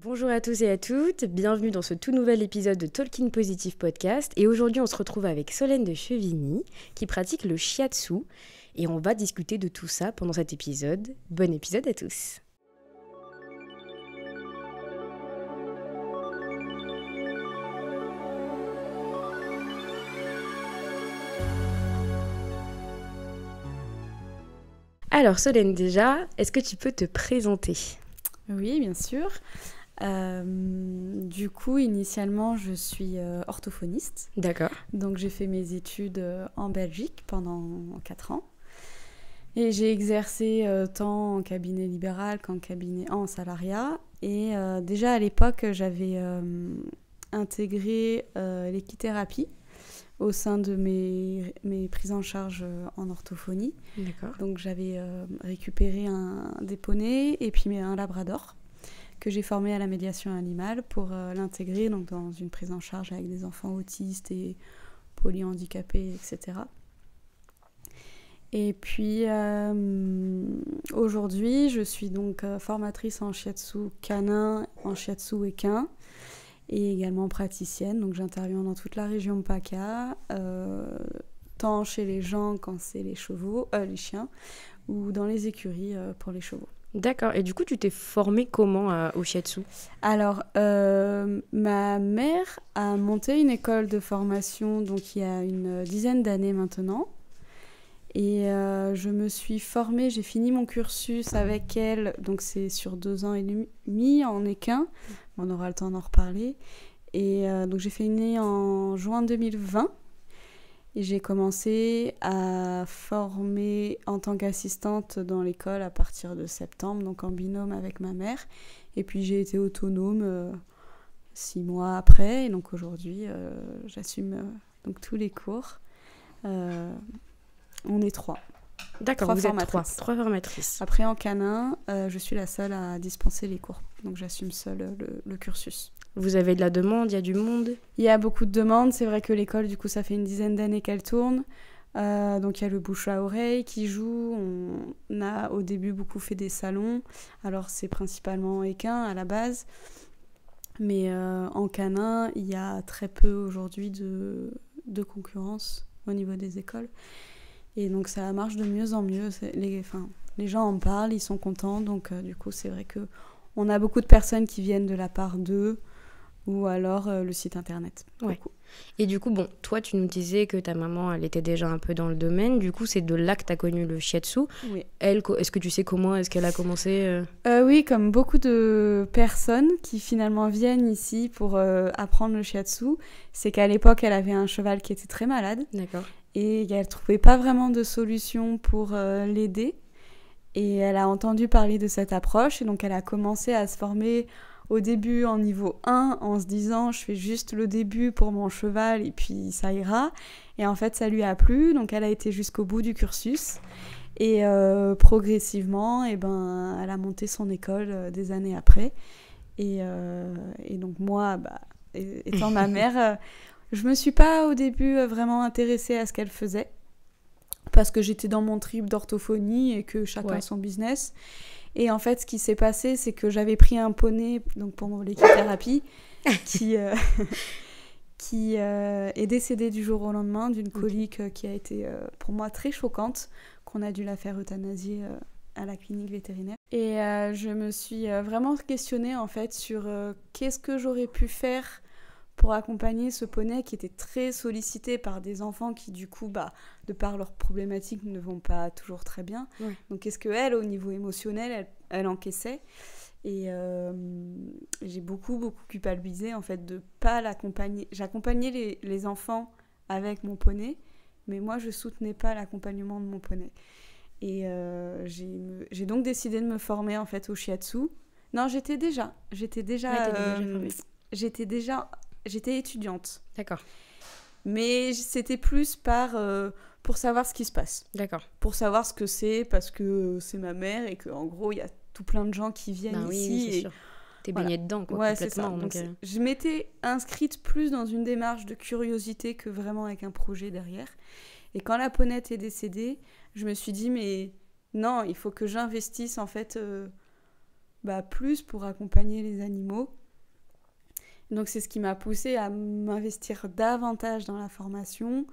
Bonjour à tous et à toutes, bienvenue dans ce tout nouvel épisode de Talking Positive Podcast. Et aujourd'hui, on se retrouve avec Solène de Chevigny qui pratique le shiatsu. Et on va discuter de tout ça pendant cet épisode. Bon épisode à tous. Alors Solène, déjà, est-ce que tu peux te présenter ? Oui, bien sûr. Du coup, initialement, je suis orthophoniste. D'accord. Donc, j'ai fait mes études en Belgique pendant 4 ans. Et j'ai exercé tant en cabinet libéral qu'en cabinet en salariat. Et déjà à l'époque, j'avais intégré l'équithérapie au sein de mes prises en charge en orthophonie. D'accord. Donc, j'avais récupéré des poneys et puis un labrador que j'ai formé à la médiation animale pour l'intégrer donc, dans une prise en charge avec des enfants autistes et polyhandicapés, etc. Et puis aujourd'hui, je suis donc formatrice en shiatsu canin, en shiatsu équin et également praticienne. Donc j'interviens dans toute la région PACA, tant chez les gens quand c'est les chiens, ou dans les écuries pour les chevaux. D'accord. Et du coup, tu t'es formée comment au shiatsu ? Alors, ma mère a monté une école de formation donc il y a une dizaine d'années maintenant. Et je me suis formée, j'ai fini mon cursus avec elle, donc c'est sur 2 ans et demi en équin. On aura le temps d'en reparler. Et donc j'ai fini en juin 2020. Et j'ai commencé à former en tant qu'assistante dans l'école à partir de septembre, donc en binôme avec ma mère. Et puis j'ai été autonome 6 mois après. Et donc aujourd'hui, j'assume donc tous les cours. On est 3. D'accord, vous êtes 3 formatrices. Après, en canin, je suis la seule à dispenser les cours. Donc j'assume seule le cursus. Vous avez de la demande, il y a du monde ? Il y a beaucoup de demandes. C'est vrai que l'école, du coup, ça fait une dizaine d'années qu'elle tourne. Donc il y a le bouche à oreille qui joue. On a au début beaucoup fait des salons. Alors c'est principalement équin à la base. Mais en canin, il y a très peu aujourd'hui de concurrence au niveau des écoles. Et donc ça marche de mieux en mieux. Les gens en parlent, ils sont contents. Donc du coup, c'est vrai qu'on a beaucoup de personnes qui viennent de la part d'eux ou alors le site internet. Ouais. Et du coup, bon, toi, tu nous disais que ta maman, elle était déjà un peu dans le domaine. Du coup, c'est de là que tu as connu le shiatsu. Oui. Elle, est-ce que tu sais comment est-ce qu'elle a commencé Oui, comme beaucoup de personnes qui finalement viennent ici pour apprendre le shiatsu, c'est qu'à l'époque, elle avait un cheval qui était très malade. D'accord. Et elle ne trouvait pas vraiment de solution pour l'aider. Et elle a entendu parler de cette approche. Et donc, elle a commencé à se former au début en niveau 1 en se disant « je fais juste le début pour mon cheval et puis ça ira ». Et en fait, ça lui a plu. Donc, elle a été jusqu'au bout du cursus. Et progressivement, elle a monté son école des années après. Et donc, moi, étant ma mère... Je me suis pas au début vraiment intéressée à ce qu'elle faisait parce que j'étais dans mon trip d'orthophonie et que chacun a son business. Et en fait, ce qui s'est passé, c'est que j'avais pris un poney donc pour l'équithérapie qui est décédé du jour au lendemain d'une colique qui a été pour moi très choquante, qu'on a dû la faire euthanasier à la clinique vétérinaire. Et je me suis vraiment questionnée en fait sur qu'est-ce que j'aurais pu faire pour accompagner ce poney qui était très sollicité par des enfants qui, du coup, de par leurs problématiques, ne vont pas toujours très bien. Ouais. Donc, qu'est-ce qu'elle, au niveau émotionnel, elle encaissait ? Et j'ai beaucoup culpabilisé, en fait, de pas l'accompagner. J'accompagnais les enfants avec mon poney, mais moi, je soutenais pas l'accompagnement de mon poney. Et j'ai donc décidé de me former, en fait, au shiatsu. Non, j'étais déjà J'étais étudiante. D'accord. Mais c'était plus pour savoir ce qui se passe. D'accord. Pour savoir ce que c'est, parce que c'est ma mère et qu'en gros, il y a tout plein de gens qui viennent ici. Oui, c'est sûr. T'es baignée dedans, quoi, complètement. C'est ça. Donc, je m'étais inscrite plus dans une démarche de curiosité que vraiment avec un projet derrière. Et quand la ponette est décédée, je me suis dit, mais non, il faut que j'investisse, en fait... plus pour accompagner les animaux. Donc c'est ce qui m'a poussée à m'investir davantage dans la formation.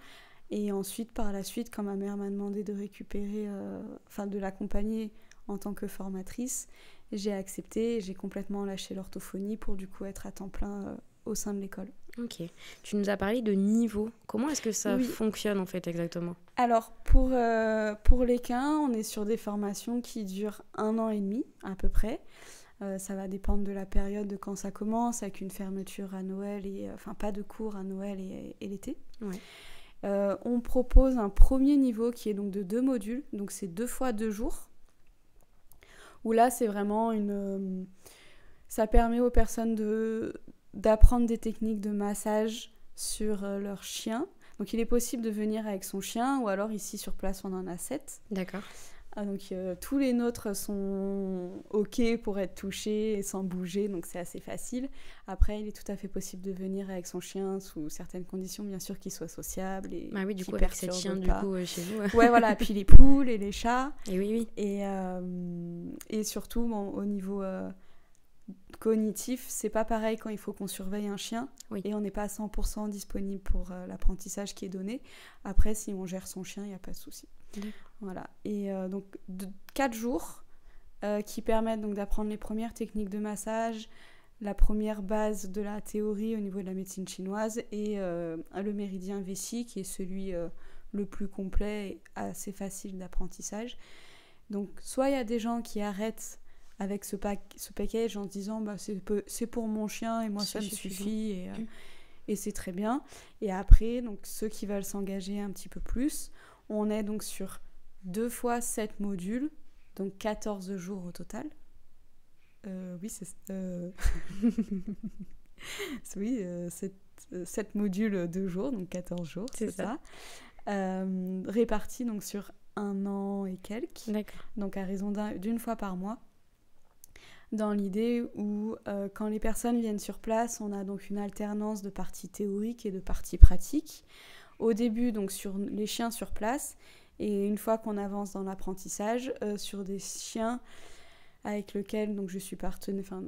Et ensuite, par la suite, quand ma mère m'a demandé de récupérer, de l'accompagner en tant que formatrice, j'ai accepté et j'ai complètement lâché l'orthophonie pour du coup être à temps plein au sein de l'école. Ok. Tu nous as parlé de niveau. Comment est-ce que ça fonctionne en fait exactement ? Alors pour l'équin, on est sur des formations qui durent 1 an et demi à peu près. Ça va dépendre de la période de quand ça commence, avec une fermeture à Noël pas de cours à Noël et l'été. Ouais. On propose un premier niveau qui est donc de 2 modules, donc c'est 2 fois 2 jours. Où là c'est vraiment ça permet aux personnes d'apprendre des techniques de massage sur leur chien. Donc il est possible de venir avec son chien, ou alors ici sur place on en a 7. D'accord. Donc tous les nôtres sont OK pour être touchés et sans bouger, donc c'est assez facile. Après, il est tout à fait possible de venir avec son chien sous certaines conditions, bien sûr, qu'il soit sociable et oui, du qu'il coup, avec 7 chiens chez vous. Ouais, voilà, puis les poules et les chats. Et oui. Et surtout, au niveau cognitif, c'est pas pareil quand il faut qu'on surveille un chien. Oui. Et on n'est pas à 100% disponible pour l'apprentissage qui est donné. Après, si on gère son chien, il n'y a pas de souci. Voilà. Et donc 4 jours qui permettent donc d'apprendre les premières techniques de massage, la première base de la théorie au niveau de la médecine chinoise et le méridien Vécy qui est celui le plus complet et assez facile d'apprentissage. Donc soit il y a des gens qui arrêtent avec ce package en se disant c'est pour mon chien et moi ça me suffit et c'est très bien. Et après, donc ceux qui veulent s'engager un petit peu plus, on est donc sur 2 fois 7 modules, donc 14 jours au total. Oui, c'est... oui, 7 modules 2 jours, donc 14 jours, c'est ça. Répartis donc sur 1 an et quelques. D'accord. Donc à raison d'une fois par mois. Dans l'idée où quand les personnes viennent sur place, on a donc une alternance de parties théoriques et de parties pratiques. Au début, donc sur les chiens sur place, et une fois qu'on avance dans l'apprentissage, sur des chiens avec lesquels donc, je suis partenaire,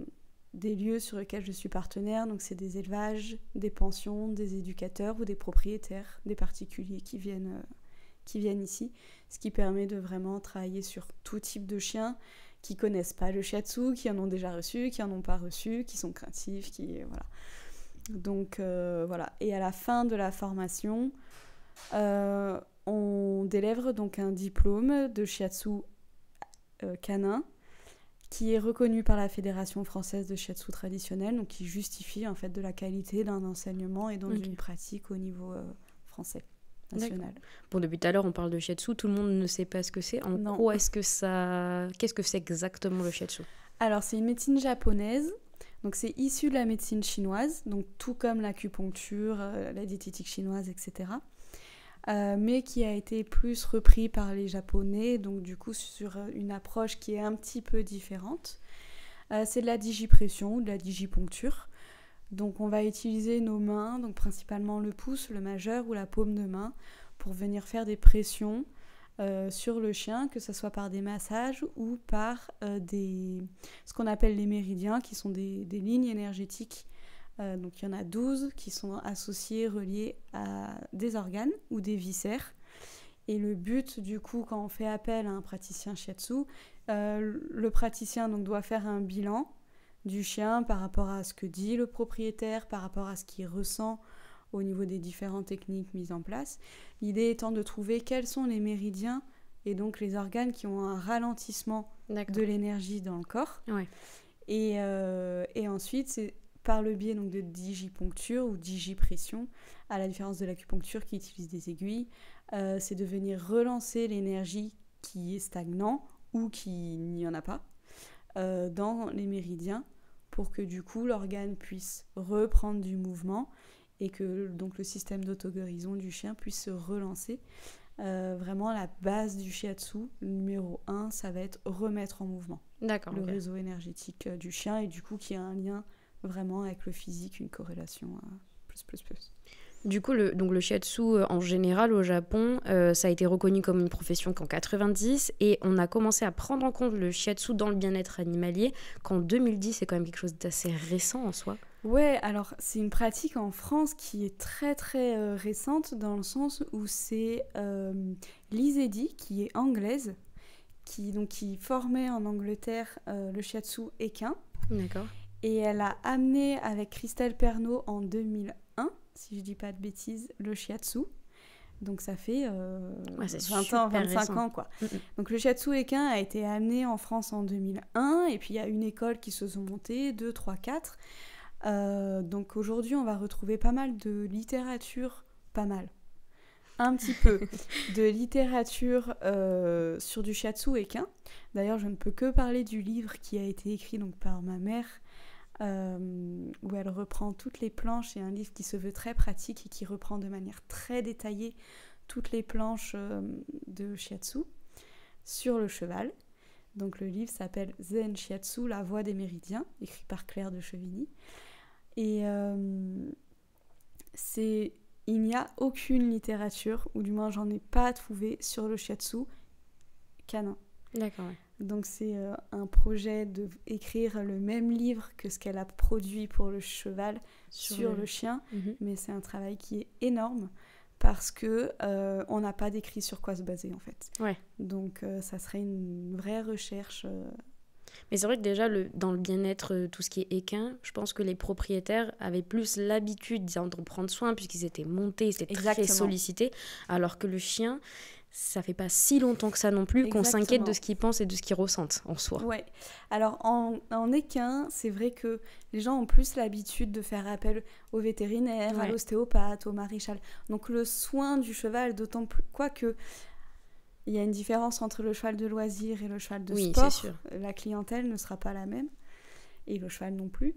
des lieux sur lesquels je suis partenaire, donc c'est des élevages, des pensions, des éducateurs ou des propriétaires, des particuliers qui viennent ici, ce qui permet de vraiment travailler sur tout type de chiens qui connaissent pas le shiatsu, qui en ont déjà reçu, qui en ont pas reçu, qui sont craintifs, voilà. Donc voilà. Et à la fin de la formation, on délivre donc un diplôme de shiatsu canin qui est reconnu par la Fédération française de shiatsu traditionnel, donc qui justifie en fait de la qualité d'un enseignement et donc d'une pratique au niveau français. National. Bon, depuis tout à l'heure, on parle de shiatsu, tout le monde ne sait pas ce que c'est. En quoi qu'est-ce que c'est exactement le shiatsu ? Alors, c'est une médecine japonaise, donc c'est issu de la médecine chinoise, donc tout comme l'acupuncture, la diététique chinoise, etc. Mais qui a été plus repris par les Japonais, donc du coup sur une approche qui est un petit peu différente. C'est de la digipression ou de la digiponcture. Donc on va utiliser nos mains, donc principalement le pouce, le majeur ou la paume de main, pour venir faire des pressions sur le chien, que ce soit par des massages ou par ce qu'on appelle les méridiens, qui sont des lignes énergétiques. Donc il y en a 12 qui sont associés, reliés à des organes ou des viscères. Et le but, du coup, quand on fait appel à un praticien shiatsu, le praticien donc, doit faire un bilan du chien par rapport à ce que dit le propriétaire, par rapport à ce qu'il ressent au niveau des différentes techniques mises en place. L'idée étant de trouver quels sont les méridiens et donc les organes qui ont un ralentissement de l'énergie dans le corps. Ouais. Et ensuite, c'est par le biais donc, de digiponcture ou digipression, à la différence de l'acupuncture qui utilise des aiguilles, c'est de venir relancer l'énergie qui est stagnante ou qui n'y en a pas dans les méridiens pour que du coup l'organe puisse reprendre du mouvement et que donc le système d'auto-guérison du chien puisse se relancer. Vraiment la base du shiatsu, numéro 1, ça va être remettre en mouvement le réseau énergétique du chien et du coup qui a un lien vraiment avec le physique, une corrélation plus. Du coup, donc le shiatsu, en général, au Japon, ça a été reconnu comme une profession qu'en 90, et on a commencé à prendre en compte le shiatsu dans le bien-être animalier qu'en 2010. C'est quand même quelque chose d'assez récent en soi. Ouais, alors c'est une pratique en France qui est très très récente dans le sens où c'est Liz Eddy, qui est anglaise, qui formait en Angleterre le shiatsu équin. D'accord. Et elle a amené avec Christelle Pernot en 2001, si je dis pas de bêtises, le shiatsu. Donc ça fait 20 ans, 25 récent. ans, quoi. Donc le shiatsu équin a été amené en France en 2001, et puis il y a une école qui se sont montées, 2, 3, 4. Donc aujourd'hui, on va retrouver pas mal de littérature, un petit peu de littérature sur du shiatsu équin. D'ailleurs, je ne peux que parler du livre qui a été écrit donc par ma mère, où elle reprend toutes les planches. C'est un livre qui se veut très pratique et qui reprend de manière très détaillée toutes les planches de shiatsu sur le cheval. Donc le livre s'appelle Zen Shiatsu, la voie des méridiens, écrit par Claire de Chevigny. Et il n'y a aucune littérature, ou du moins j'en ai pas trouvé, sur le shiatsu canin. D'accord, ouais. Donc c'est un projet d'écrire le même livre que ce qu'elle a produit pour le cheval sur le chien, mais c'est un travail qui est énorme parce que on n'a pas d'écrit sur quoi se baser en fait. Ouais. Donc ça serait une vraie recherche. Mais c'est vrai que déjà, dans le bien-être, tout ce qui est équin, je pense que les propriétaires avaient plus l'habitude d'en prendre soin puisqu'ils étaient montés, ils étaient très sollicités, alors que le chien, ça fait pas si longtemps que ça non plus qu'on s'inquiète de ce qu'il pense et de ce qu'il ressente en soi. Ouais. Alors en équin, c'est vrai que les gens ont plus l'habitude de faire appel au vétérinaire, à l'ostéopathe, au maréchal. Donc le soin du cheval, d'autant plus... Quoique, il y a une différence entre le cheval de loisir et le cheval de sport. C'est sûr. La clientèle ne sera pas la même, et le cheval non plus.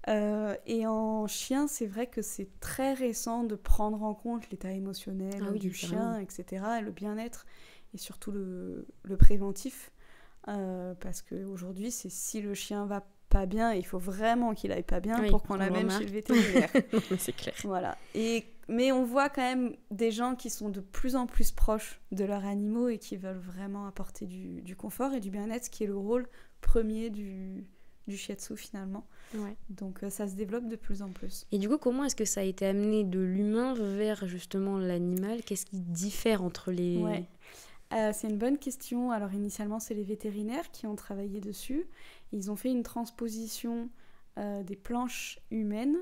Et en chien, c'est vrai que c'est très récent de prendre en compte l'état émotionnel du chien, etc., et le bien-être, et surtout le préventif. Parce qu'aujourd'hui, c'est si le chien va pas bien, il faut vraiment qu'il aille pas bien pour qu'on l'amène chez le vétérinaire. C'est clair. Voilà. Mais on voit quand même des gens qui sont de plus en plus proches de leurs animaux et qui veulent vraiment apporter du confort et du bien-être, ce qui est le rôle premier du shiatsu finalement. Ouais. Donc ça se développe de plus en plus. Et du coup, comment est-ce que ça a été amené de l'humain vers justement l'animal ? Qu'est-ce qui diffère entre les... Ouais. C'est une bonne question. Alors initialement, c'est les vétérinaires qui ont travaillé dessus. Ils ont fait une transposition des planches humaines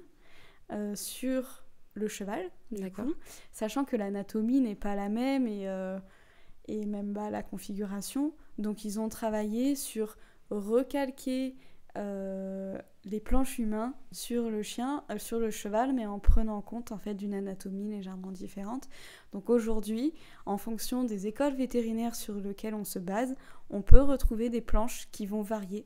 sur le cheval, du coup, sachant que l'anatomie n'est pas la même et même pas la configuration. Donc ils ont travaillé sur recalquer les planches humaines sur le cheval, mais en prenant en compte en fait d'une anatomie légèrement différente. Donc aujourd'hui, en fonction des écoles vétérinaires sur lesquelles on se base, on peut retrouver des planches qui vont varier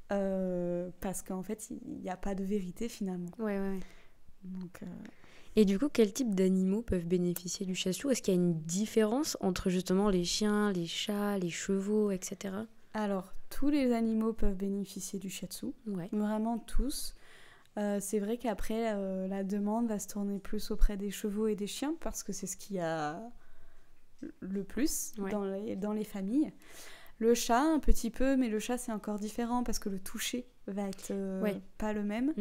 parce qu'en fait, il n'y a pas de vérité finalement. Ouais. Donc, Et du coup, quel type d'animaux peuvent bénéficier du shiatsu ? Est-ce qu'il y a une différence entre justement les chiens, les chats, les chevaux, etc. Alors, tous les animaux peuvent bénéficier du shiatsu, vraiment tous. C'est vrai qu'après, la demande va se tourner plus auprès des chevaux et des chiens parce que c'est ce qu'il y a le plus dans les familles. Le chat, un petit peu, mais le chat, c'est encore différent parce que le toucher va être pas le même.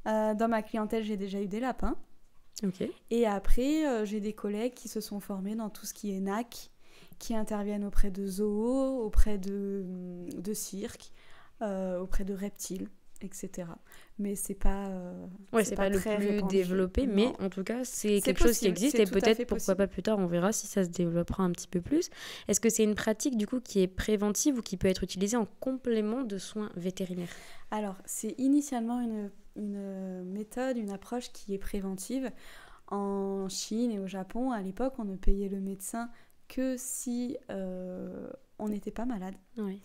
Dans ma clientèle, j'ai déjà eu des lapins. Okay. Et après, j'ai des collègues qui se sont formés dans tout ce qui est NAC, qui interviennent auprès de zoos, auprès de cirques, auprès de reptiles, etc. Mais c'est pas c'est pas le plus développé, mais en tout cas, c'est quelque chose qui existe et peut-être, pourquoi pas plus tard, on verra si ça se développera un petit peu plus. Est-ce que c'est une pratique, du coup, qui est préventive ou qui peut être utilisée en complément de soins vétérinaires ? Alors, c'est initialement une méthode, une approche qui est préventive. En Chine et au Japon, à l'époque, on ne payait le médecin que si on n'était pas malade. Ouais.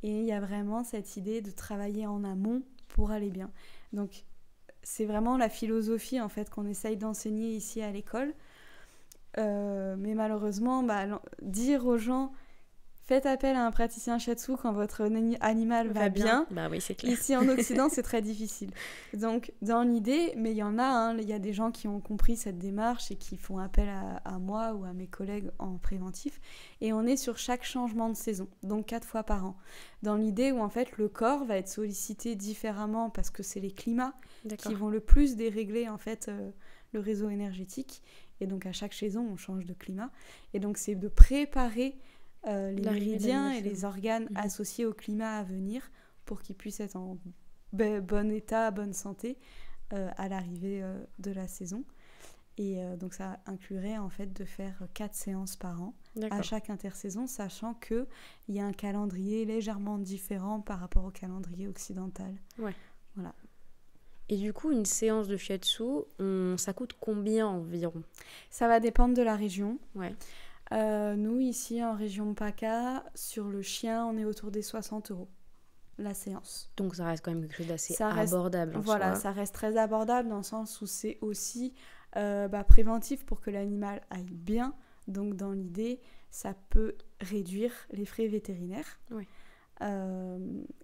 Et il y a vraiment cette idée de travailler en amont pour aller bien. Donc, c'est vraiment la philosophie en fait qu'on essaye d'enseigner ici à l'école. Mais malheureusement, dire aux gens Faites appel à un praticien shiatsu quand votre animal va bien. Bah oui, c'est clair. Ici en Occident, c'est très difficile. Donc, dans l'idée, mais il y en a, hein, il y a des gens qui ont compris cette démarche et qui font appel à moi ou à mes collègues en préventif. Et on est sur chaque changement de saison, donc 4 fois par an. Dans l'idée où en fait le corps va être sollicité différemment parce que c'est les climats qui vont le plus dérégler en fait le réseau énergétique. Et donc à chaque saison, on change de climat. Et donc c'est de préparer les méridiens et les organes associés au climat à venir pour qu'ils puissent être en bon état, bonne santé à l'arrivée de la saison. Et donc ça inclurait en fait de faire 4 séances par an à chaque intersaison, sachant qu'il y a un calendrier légèrement différent par rapport au calendrier occidental. Ouais. Voilà. Et du coup, une séance de shiatsu, ça coûte combien environ ? Ça va dépendre de la région. Ouais. Nous, ici, en région PACA, sur le chien, on est autour des 60 € la séance. Donc ça reste quand même quelque chose d'assez abordable. Voilà, ça reste très abordable dans le sens où c'est aussi préventif pour que l'animal aille bien. Donc dans l'idée, ça peut réduire les frais vétérinaires. Oui.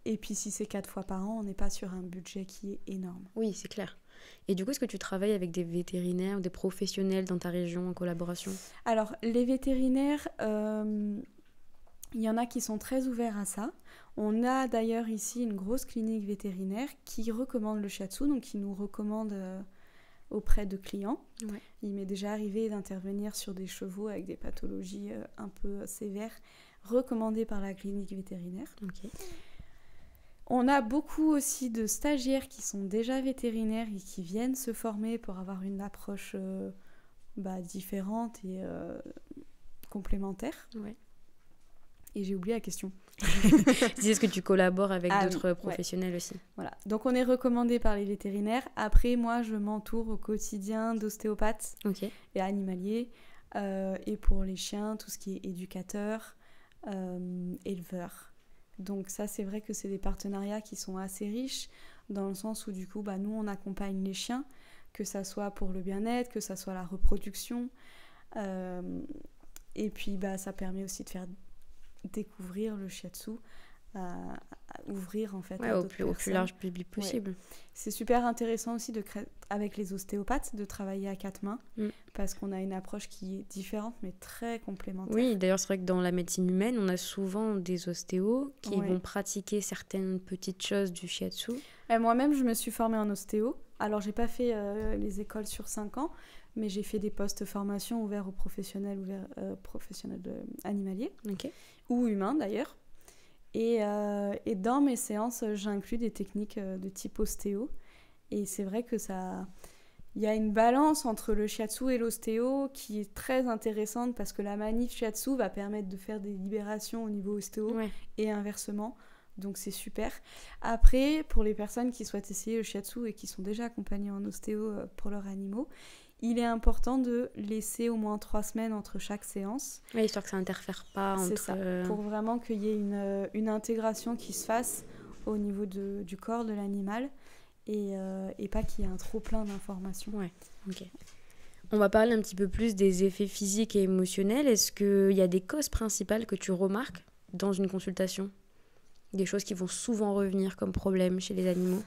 Et puis si c'est 4 fois par an, on n'est pas sur un budget qui est énorme. Oui, c'est clair. Et du coup, est-ce que tu travailles avec des vétérinaires ou des professionnels dans ta région en collaboration ? Alors, les vétérinaires, il y en a qui sont très ouverts à ça. On a d'ailleurs ici une grosse clinique vétérinaire qui recommande le shiatsu, donc qui nous recommande auprès de clients. Ouais. Il m'est déjà arrivé d'intervenir sur des chevaux avec des pathologies un peu sévères, recommandées par la clinique vétérinaire. Okay. On a beaucoup aussi de stagiaires qui sont déjà vétérinaires et qui viennent se former pour avoir une approche différente et complémentaire. Ouais. Et j'ai oublié la question. Est-ce que tu collabores avec d'autres professionnels aussi ? Voilà. Donc on est recommandé par les vétérinaires. Après, moi, je m'entoure au quotidien d'ostéopathes et animaliers. Et pour les chiens, tout ce qui est éducateur, éleveur. Donc ça, c'est vrai que c'est des partenariats qui sont assez riches dans le sens où du coup, nous, on accompagne les chiens, que ça soit pour le bien-être, que ça soit la reproduction. Et puis, ça permet aussi de faire découvrir le shiatsu, à ouvrir en fait au plus large public possible. Ouais. C'est super intéressant aussi avec les ostéopathes de travailler à 4 mains parce qu'on a une approche qui est différente mais très complémentaire. Oui, d'ailleurs c'est vrai que dans la médecine humaine, on a souvent des ostéos qui vont pratiquer certaines petites choses du shiatsu. Moi-même, je me suis formée en ostéo. Alors, j'ai pas fait les écoles sur 5 ans, mais j'ai fait des postes formation ouverts aux professionnels, animaliers ou humains d'ailleurs. Et dans mes séances, j'inclus des techniques de type ostéo. Et c'est vrai que il y a une balance entre le shiatsu et l'ostéo qui est très intéressante parce que la manip shiatsu va permettre de faire des libérations au niveau ostéo et inversement. Donc c'est super. Après, pour les personnes qui souhaitent essayer le shiatsu et qui sont déjà accompagnées en ostéo pour leurs animaux, il est important de laisser au moins 3 semaines entre chaque séance. Oui, histoire que ça n'interfère pas entre... C'est ça, pour vraiment qu'il y ait une intégration qui se fasse au niveau du corps de l'animal et pas qu'il y ait un trop-plein d'informations. Ouais, ok. On va parler un petit peu plus des effets physiques et émotionnels. Est-ce qu'il y a des causes principales que tu remarques dans une consultation ? Des choses qui vont souvent revenir comme problème chez les animaux ?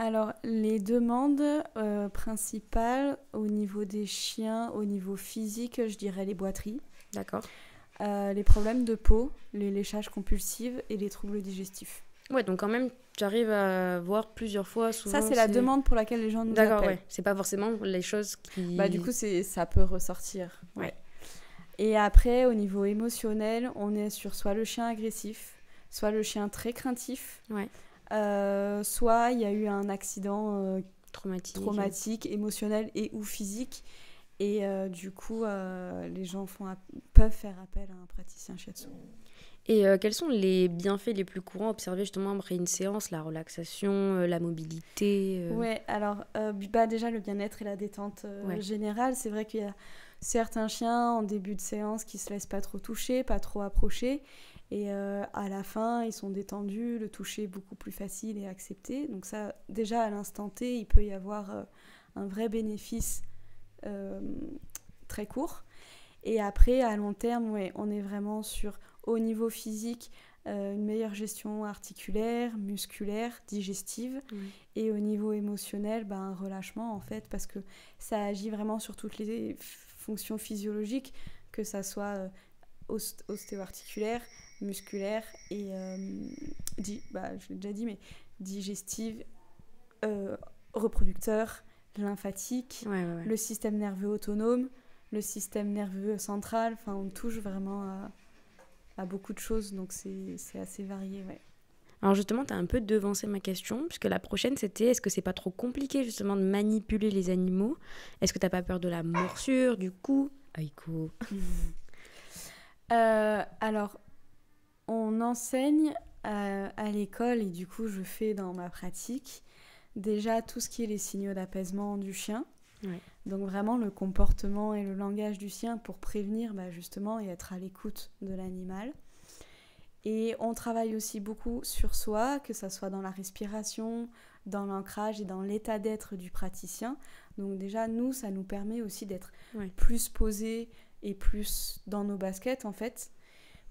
Alors, les demandes principales au niveau des chiens, au niveau physique, je dirais les boiteries. D'accord. Les problèmes de peau, les léchages compulsifs et les troubles digestifs. Ouais, donc quand même, tu arrives à voir plusieurs fois souvent... Ça, c'est la demande pour laquelle les gens nous appellent. D'accord, ouais. C'est pas forcément les choses qui... Du coup, ça peut ressortir. Ouais. Et après, au niveau émotionnel, on est sur soit le chien agressif, soit le chien très craintif. Ouais. Soit il y a eu un accident traumatique, émotionnel et ou physique. Et du coup, les gens peuvent faire appel à un praticien shiatsu. Et quels sont les bienfaits les plus courants observés justement après une séance ? La relaxation, la mobilité Ouais, alors déjà le bien-être et la détente générale. C'est vrai qu'il y a certains chiens en début de séance qui se laissent pas trop toucher, pas trop approcher. Et à la fin, ils sont détendus, le toucher est beaucoup plus facile et accepté. Donc ça, déjà à l'instant T, il peut y avoir un vrai bénéfice très court. Et après, à long terme, on est vraiment sur... Au niveau physique, une meilleure gestion articulaire, musculaire, digestive. Et au niveau émotionnel, un relâchement en fait, parce que ça agit vraiment sur toutes les fonctions physiologiques, que ça soit ostéo-articulaire, musculaire et, je l'ai déjà dit, mais digestive, reproducteur, lymphatique, le système nerveux autonome, le système nerveux central, enfin on touche vraiment à beaucoup de choses, donc c'est assez varié, ouais. Alors justement, tu as un peu devancé ma question, puisque la prochaine c'était, est-ce que c'est pas trop compliqué justement de manipuler les animaux? Est-ce que t'as pas peur de la morsure, du coup? Aïko. Alors, on enseigne à l'école, et du coup je fais dans ma pratique déjà tout ce qui est les signaux d'apaisement du chien. Ouais. Donc vraiment le comportement et le langage du chien pour prévenir justement et être à l'écoute de l'animal. Et on travaille aussi beaucoup sur soi, que ça soit dans la respiration, dans l'ancrage et dans l'état d'être du praticien. Donc déjà, nous, ça nous permet aussi d'être plus posés et plus dans nos baskets, en fait,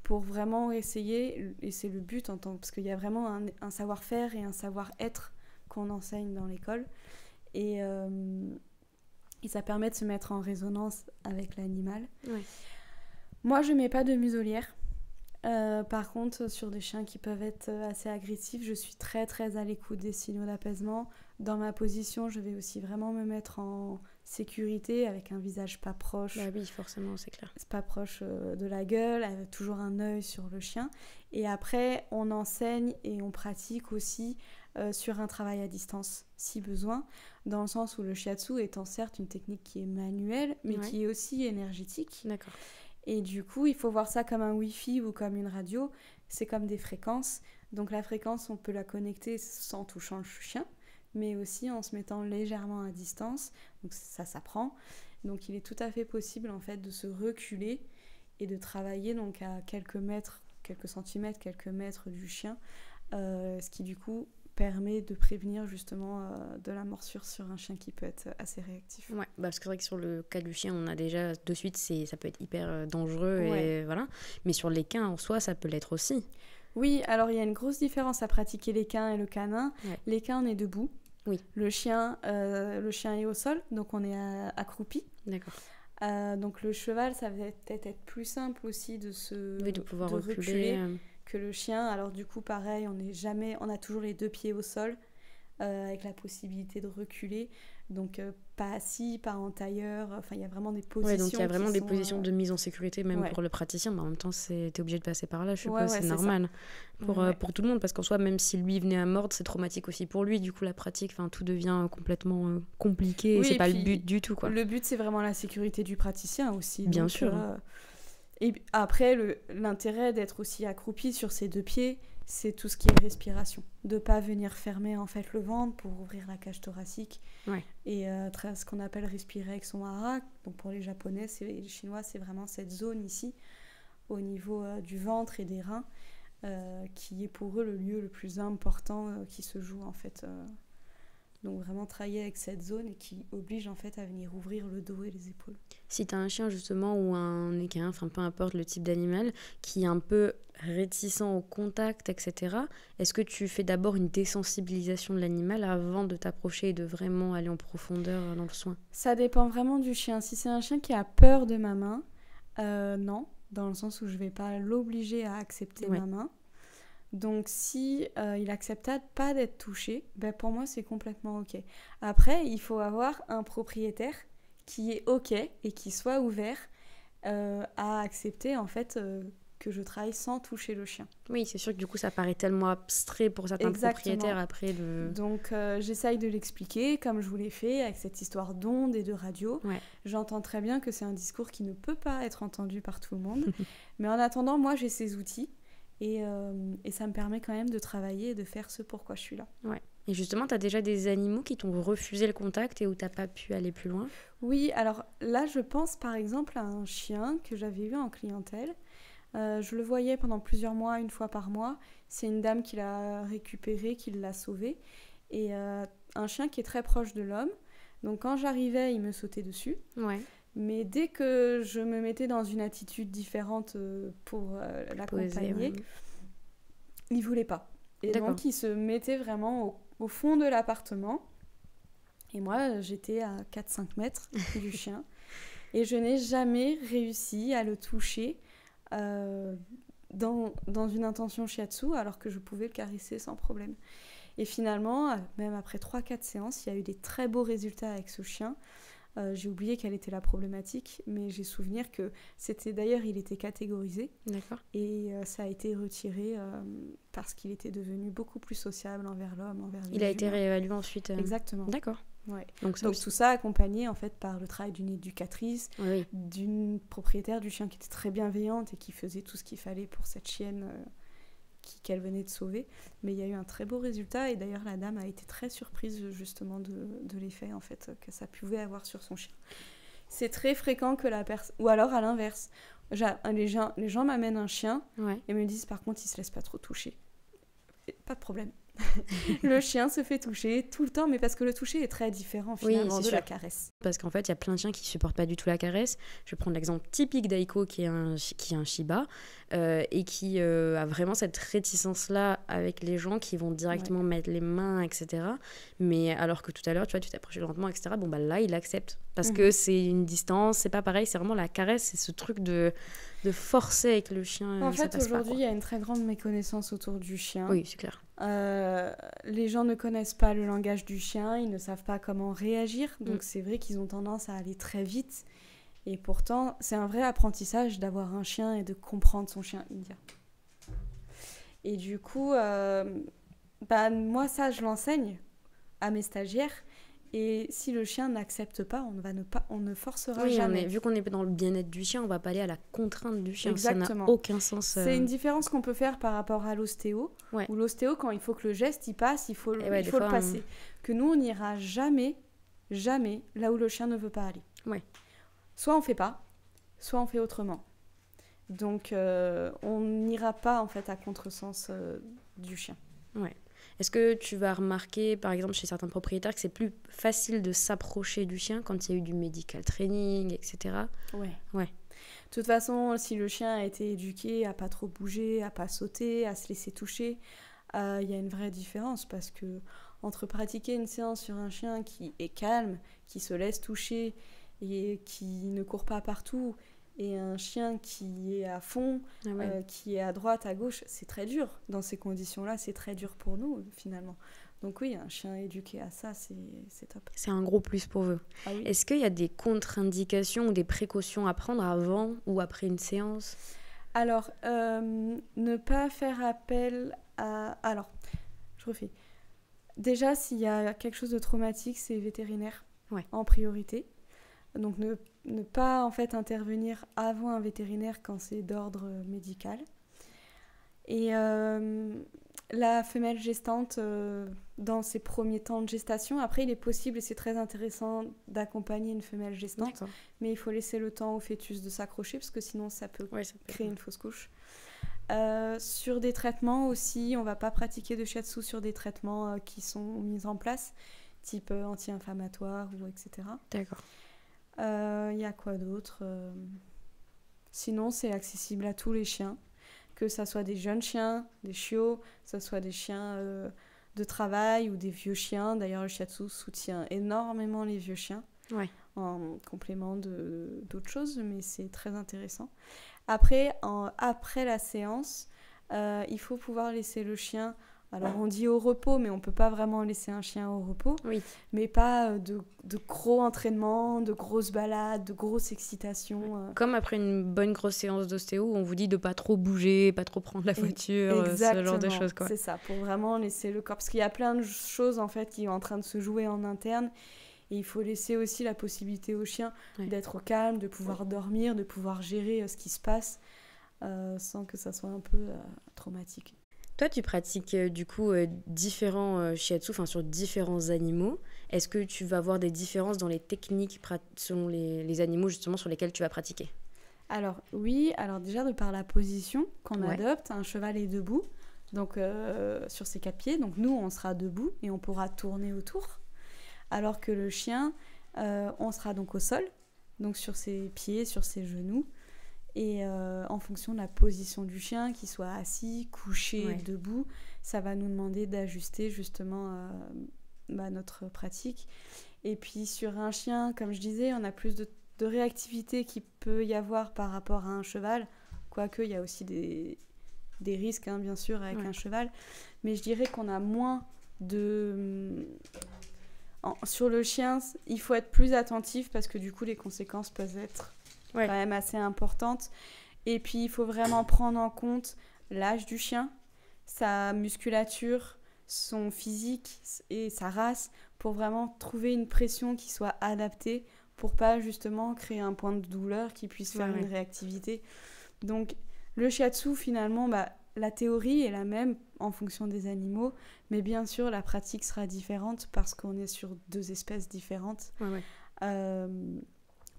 pour vraiment essayer, et c'est le but, parce qu'il y a vraiment un savoir-faire et un savoir-être qu'on enseigne dans l'école. Et ça permet de se mettre en résonance avec l'animal. Ouais. Moi, je ne mets pas de muselière. Par contre, sur des chiens qui peuvent être assez agressifs, je suis très très à l'écoute des signaux d'apaisement. Dans ma position, je vais aussi vraiment me mettre en sécurité avec un visage pas proche. Oui, forcément, c'est clair. C'est pas proche de la gueule, avec toujours un œil sur le chien. Et après, on enseigne et on pratique aussi sur un travail à distance, si besoin, dans le sens où le shiatsu étant certes une technique qui est manuelle, mais qui est aussi énergétique. D'accord. Et du coup, il faut voir ça comme un Wi-Fi ou comme une radio. C'est comme des fréquences. Donc la fréquence, on peut la connecter sans touchant le chien, mais aussi en se mettant légèrement à distance. Donc ça s'apprend. Donc il est tout à fait possible en fait de se reculer et de travailler donc à quelques mètres, quelques centimètres, quelques mètres du chien, ce qui du coup permet de prévenir justement de la morsure sur un chien qui peut être assez réactif. Ouais, parce que c'est vrai que sur le cas du chien, on a déjà de suite, ça peut être hyper dangereux et voilà. Mais sur l'équin en soi, ça peut l'être aussi. Oui, alors il y a une grosse différence à pratiquer l'équin et le canin. Ouais. L'équin, on est debout. Oui. Le chien est au sol, donc on est accroupi. D'accord. Donc le cheval, ça va peut-être être plus simple aussi de pouvoir reculer. Que le chien. Alors du coup, pareil, on a toujours les deux pieds au sol, avec la possibilité de reculer. Donc pas assis, pas en tailleur. Enfin, il y a vraiment des positions. Ouais, donc il y a vraiment des positions de mise en sécurité, même pour le praticien. Mais en même temps, t'es obligé de passer par là, je suppose. C'est normal pour tout le monde, parce qu'en soi, même si lui venait à mordre, c'est traumatique aussi pour lui. Du coup, la pratique, tout devient complètement compliqué. Oui, c'est pas le but du tout, quoi. Le but, c'est vraiment la sécurité du praticien aussi. Bien sûr. Et après, l'intérêt d'être aussi accroupi sur ses deux pieds, c'est tout ce qui est respiration. De ne pas venir fermer en fait le ventre pour ouvrir la cage thoracique. Ouais. Et ce qu'on appelle respirer avec son hara. Donc pour les Japonais et les Chinois, c'est vraiment cette zone ici, au niveau du ventre et des reins, qui est pour eux le lieu le plus important qui se joue en fait. Donc vraiment travailler avec cette zone et qui oblige en fait à venir ouvrir le dos et les épaules. Si tu as un chien justement ou un équin, peu importe le type d'animal, qui est un peu réticent au contact, etc., est-ce que tu fais d'abord une désensibilisation de l'animal avant de t'approcher et de vraiment aller en profondeur dans le soin? Ça dépend vraiment du chien. Si c'est un chien qui a peur de ma main, non, dans le sens où je ne vais pas l'obliger à accepter ma main. Donc si il accepte pas d'être touché, pour moi c'est complètement ok. Après, il faut avoir un propriétaire qui est ok et qui soit ouvert à accepter en fait que je travaille sans toucher le chien. Oui, c'est sûr que du coup ça paraît tellement abstrait pour certains propriétaires après de... Donc j'essaye de l'expliquer comme je vous l'ai fait avec cette histoire d'ondes et de radio. Ouais. J'entends très bien que c'est un discours qui ne peut pas être entendu par tout le monde. Mais en attendant, moi j'ai ces outils. Et ça me permet quand même de travailler et de faire ce pourquoi je suis là. Ouais. Et justement, tu as déjà des animaux qui t'ont refusé le contact et où tu n'as pas pu aller plus loin? Oui, alors là, je pense par exemple à un chien que j'avais eu en clientèle. Je le voyais pendant plusieurs mois, une fois par mois. C'est une dame qui l'a récupéré, qui l'a sauvé. Et un chien qui est très proche de l'homme. Donc quand j'arrivais, il me sautait dessus. Ouais. Mais dès que je me mettais dans une attitude différente pour l'accompagner, il voulait pas. Et donc, il se mettait vraiment au fond de l'appartement. Et moi, j'étais à 4-5 mètres du chien. Et je n'ai jamais réussi à le toucher dans une intention shiatsu, alors que je pouvais le caresser sans problème. Et finalement, même après 3-4 séances, il y a eu des très beaux résultats avec ce chien. J'ai oublié quelle était la problématique, mais j'ai souvenir que c'était... D'ailleurs, il était catégorisé. D'accord. Et ça a été retiré parce qu'il était devenu beaucoup plus sociable envers l'homme, envers les humains. Il a été réévalué ensuite. Exactement. D'accord. Ouais. Donc tout ça accompagné en fait par le travail d'une éducatrice, d'une propriétaire du chien qui était très bienveillante et qui faisait tout ce qu'il fallait pour cette chienne qu'elle venait de sauver. Mais il y a eu un très beau résultat et d'ailleurs la dame a été très surprise justement de l'effet en fait que ça pouvait avoir sur son chien. C'est très fréquent que la personne... Ou alors à l'inverse, les gens m'amènent un chien et me disent par contre il se laisse pas trop toucher. Pas de problème. Le chien se fait toucher tout le temps, mais parce que le toucher est très différent finalement de la caresse. Parce qu'en fait, il y a plein de chiens qui supportent pas du tout la caresse. Je vais prendre l'exemple typique d'Aiko, qui est un Shiba, et qui a vraiment cette réticence-là avec les gens qui vont directement mettre les mains, etc. Mais alors que tout à l'heure, tu vois, tu t'approches lentement, etc. Bon, bah là, il accepte. Parce que c'est une distance, c'est pas pareil, c'est vraiment la caresse, c'est ce truc de forcer avec le chien. En fait, aujourd'hui, il y a une très grande méconnaissance autour du chien. Oui, c'est clair. Les gens ne connaissent pas le langage du chien, ils ne savent pas comment réagir, donc c'est vrai qu'ils ont tendance à aller très vite. Et pourtant, c'est un vrai apprentissage d'avoir un chien et de comprendre son chien indien. Et du coup, moi, ça, je l'enseigne à mes stagiaires. Et si le chien n'accepte pas, on ne forcera jamais. Vu qu'on est dans le bien-être du chien, on va pas aller à la contrainte du chien. Exactement. Ça n'a aucun sens. C'est une différence qu'on peut faire par rapport à l'ostéo. Où l'ostéo, quand il faut que le geste il passe, il faut le passer. Que nous, on n'ira jamais là où le chien ne veut pas aller. Soit on fait pas, soit on fait autrement. Donc, on n'ira pas en fait à contresens du chien. Est-ce que tu vas remarquer, par exemple, chez certains propriétaires, que c'est plus facile de s'approcher du chien quand il y a eu du medical training, etc. Ouais. De toute façon, si le chien a été éduqué à pas trop bouger, à pas sauter, à se laisser toucher, y a une vraie différence parce que entre pratiquer une séance sur un chien qui est calme, qui se laisse toucher et qui ne court pas partout, et un chien qui est à fond, qui est à droite, à gauche, c'est très dur. Dans ces conditions-là, c'est très dur pour nous, finalement. Donc oui, un chien éduqué à ça, c'est top. C'est un gros plus pour eux. Est-ce qu'il y a des contre-indications ou des précautions à prendre avant ou après une séance ? Alors, ne pas faire appel à... Alors, je refais. Déjà, s'il y a quelque chose de traumatique, c'est vétérinaire en priorité. Donc, ne pas en fait intervenir avant un vétérinaire quand c'est d'ordre médical. Et la femelle gestante, dans ses premiers temps de gestation, après il est possible et c'est très intéressant d'accompagner une femelle gestante, mais il faut laisser le temps au fœtus de s'accrocher parce que sinon ça peut créer une fausse couche. Sur des traitements aussi, on ne va pas pratiquer de shiatsu sur des traitements qui sont mis en place, type anti-inflammatoire ou etc. D'accord. Y a quoi d'autre Sinon, c'est accessible à tous les chiens, que ça soit des jeunes chiens, des chiots, que ça soit des chiens de travail ou des vieux chiens. D'ailleurs, le shiatsu soutient énormément les vieux chiens, en complément d'autres choses, mais c'est très intéressant. Après la séance, il faut pouvoir laisser le chien... Alors, on dit au repos, mais on ne peut pas vraiment laisser un chien au repos. Mais pas de gros entraînements, de grosses balades, de grosses excitations. Comme après une bonne grosse séance d'ostéo, où on vous dit de ne pas trop bouger, pas trop prendre la voiture, ce genre de choses. C'est ça, pour vraiment laisser le corps. Parce qu'il y a plein de choses, en fait, qui sont en train de se jouer en interne. Et il faut laisser aussi la possibilité au chien d'être au calme, de pouvoir dormir, de pouvoir gérer ce qui se passe, sans que ça soit un peu traumatique. Toi, tu pratiques du coup différents shiatsu, sur différents animaux. Est-ce que tu vas avoir des différences dans les techniques selon les animaux justement sur lesquels tu vas pratiquer ? Alors oui, déjà de par la position qu'on adopte, un cheval est debout, donc sur ses 4 pieds. Donc nous, on sera debout et on pourra tourner autour. Alors que le chien, on sera donc au sol donc sur ses pieds, sur ses genoux. Et en fonction de la position du chien, qu'il soit assis, couché, debout, ça va nous demander d'ajuster justement notre pratique. Et puis sur un chien, comme je disais, on a plus de réactivité qu'il peut y avoir par rapport à un cheval, quoique il y a aussi des risques, hein, bien sûr, avec un cheval. Mais je dirais qu'on a moins de... Sur le chien, il faut être plus attentif parce que du coup, les conséquences peuvent être quand même assez importantes. Et puis, il faut vraiment prendre en compte l'âge du chien, sa musculature, son physique et sa race pour vraiment trouver une pression qui soit adaptée pour pas justement créer un point de douleur qui puisse faire une réactivité. Donc, le shiatsu, finalement, la théorie est la même en fonction des animaux, mais bien sûr, la pratique sera différente parce qu'on est sur 2 espèces différentes.